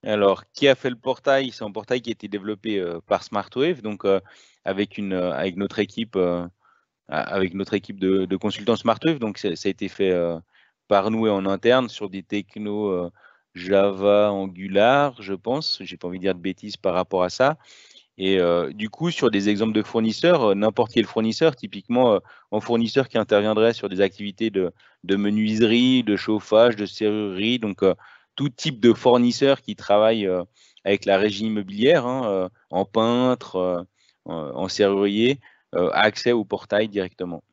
Alors, qui a fait le portail? C'est un portail qui a été développé par SmartWave, donc avec notre équipe de consultants SmartWave. Donc, ça a été fait par nous et en interne sur des technos Java, Angular, je pense. J'ai pas envie de dire de bêtises par rapport à ça. Et du coup, sur des exemples de fournisseurs, n'importe quel fournisseur, typiquement un fournisseur qui interviendrait sur des activités de menuiserie, de chauffage, de serrurerie, donc tout type de fournisseur qui travaille avec la régie immobilière, hein, en peintre, en serrurier, a accès au portail directement.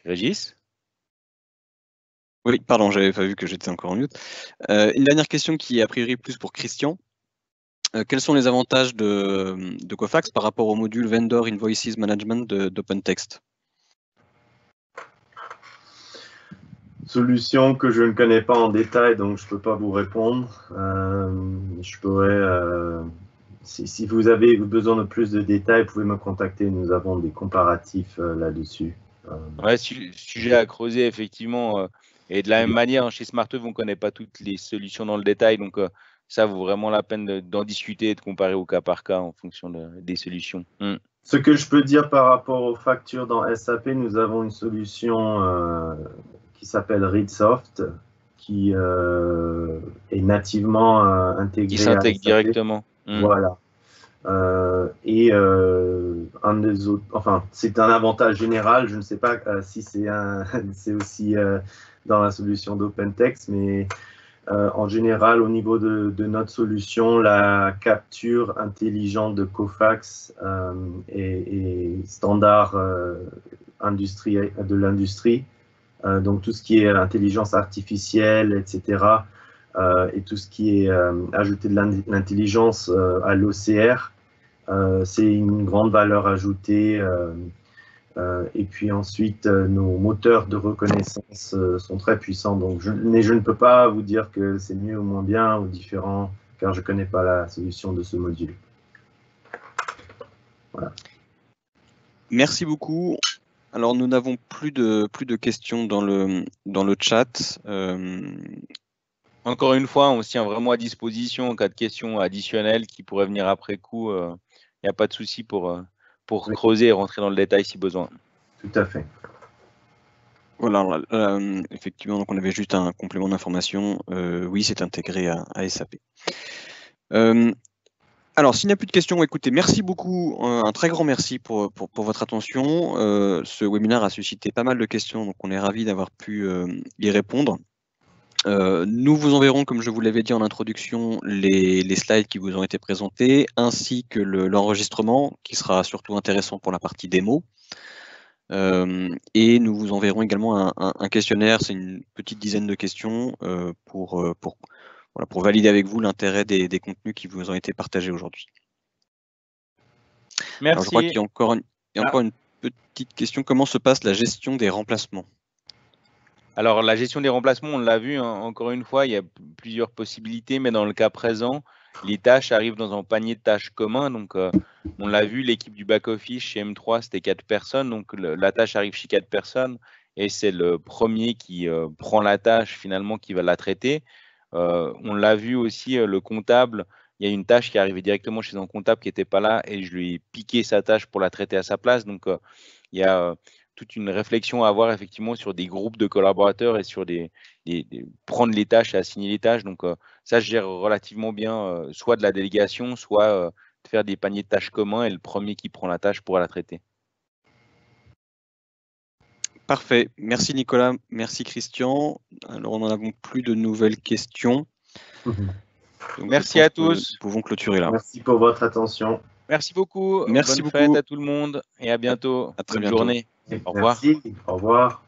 Régis? Oui, pardon, j'avais pas vu que j'étais encore en mute. Une dernière question qui est a priori plus pour Christian. Quels sont les avantages de Cofax par rapport au module Vendor Invoices Management d'OpenText? Solution que je ne connais pas en détail, donc je ne peux pas vous répondre. Je pourrais, si vous avez besoin de plus de détails, vous pouvez me contacter. Nous avons des comparatifs là-dessus. Ouais, sujet à creuser, effectivement. Et de la même manière, chez SmartWave, on ne connaît pas toutes les solutions dans le détail. Donc, ça vaut vraiment la peine d'en discuter et de comparer au cas par cas en fonction des solutions. Ce que je peux dire par rapport aux factures dans SAP, nous avons une solution qui s'appelle Readsoft, qui est nativement intégrée. Qui s'intègre directement. Voilà. Un des autres, enfin, c'est un avantage général. Je ne sais pas si c'est aussi dans la solution d'OpenText, mais en général, au niveau de notre solution, la capture intelligente de Cofax est standard de l'industrie. Donc, tout ce qui est intelligence artificielle, etc., et tout ce qui est ajouter de l'intelligence à l'OCR, c'est une grande valeur ajoutée. Et puis ensuite, nos moteurs de reconnaissance sont très puissants. Donc mais je ne peux pas vous dire que c'est mieux ou moins bien ou différent, car je ne connais pas la solution de ce module. Voilà. Merci beaucoup. Alors, nous n'avons plus de questions dans le chat. Encore une fois, on se tient vraiment à disposition en cas de questions additionnelles qui pourraient venir après coup. Il n'y a pas de souci pour creuser et rentrer dans le détail si besoin. Tout à fait. Voilà, effectivement, donc on avait juste un complément d'information. Oui, c'est intégré à SAP. Alors, s'il n'y a plus de questions, écoutez, merci beaucoup, un très grand merci pour votre attention. Ce webinaire a suscité pas mal de questions, donc on est ravis d'avoir pu y répondre. Nous vous enverrons, comme je vous l'avais dit en introduction, les slides qui vous ont été présentés, ainsi que l'enregistrement, qui sera surtout intéressant pour la partie démo. Et nous vous enverrons également un questionnaire, c'est une petite dizaine de questions pour valider avec vous l'intérêt des contenus qui vous ont été partagés aujourd'hui. Merci. Alors, je crois qu'il y a encore une petite question. Comment se passe la gestion des remplacements? Alors, la gestion des remplacements, on l'a vu, hein, encore une fois, il y a plusieurs possibilités, mais dans le cas présent, les tâches arrivent dans un panier de tâches commun. Donc, on l'a vu, l'équipe du back-office chez M3, c'était 4 personnes. Donc, la tâche arrive chez 4 personnes et c'est le premier qui prend la tâche, finalement, qui va la traiter. On l'a vu aussi, le comptable, il y a une tâche qui est arrivée directement chez un comptable qui n'était pas là et je lui ai piqué sa tâche pour la traiter à sa place. Donc, il y a toute une réflexion à avoir effectivement sur des groupes de collaborateurs et sur prendre les tâches et assigner les tâches. Donc, ça, je gère relativement bien, soit de la délégation, soit de faire des paniers de tâches communs et le premier qui prend la tâche pourra la traiter. Parfait. Merci Nicolas, merci Christian. Alors, nous n'avons plus de nouvelles questions. Donc, merci à tous. Nous pouvons clôturer là. Merci pour votre attention. Merci beaucoup. Merci Bonne fête à tout le monde et à bientôt. À très Bonne bientôt. journée. Au revoir. Merci. Au revoir.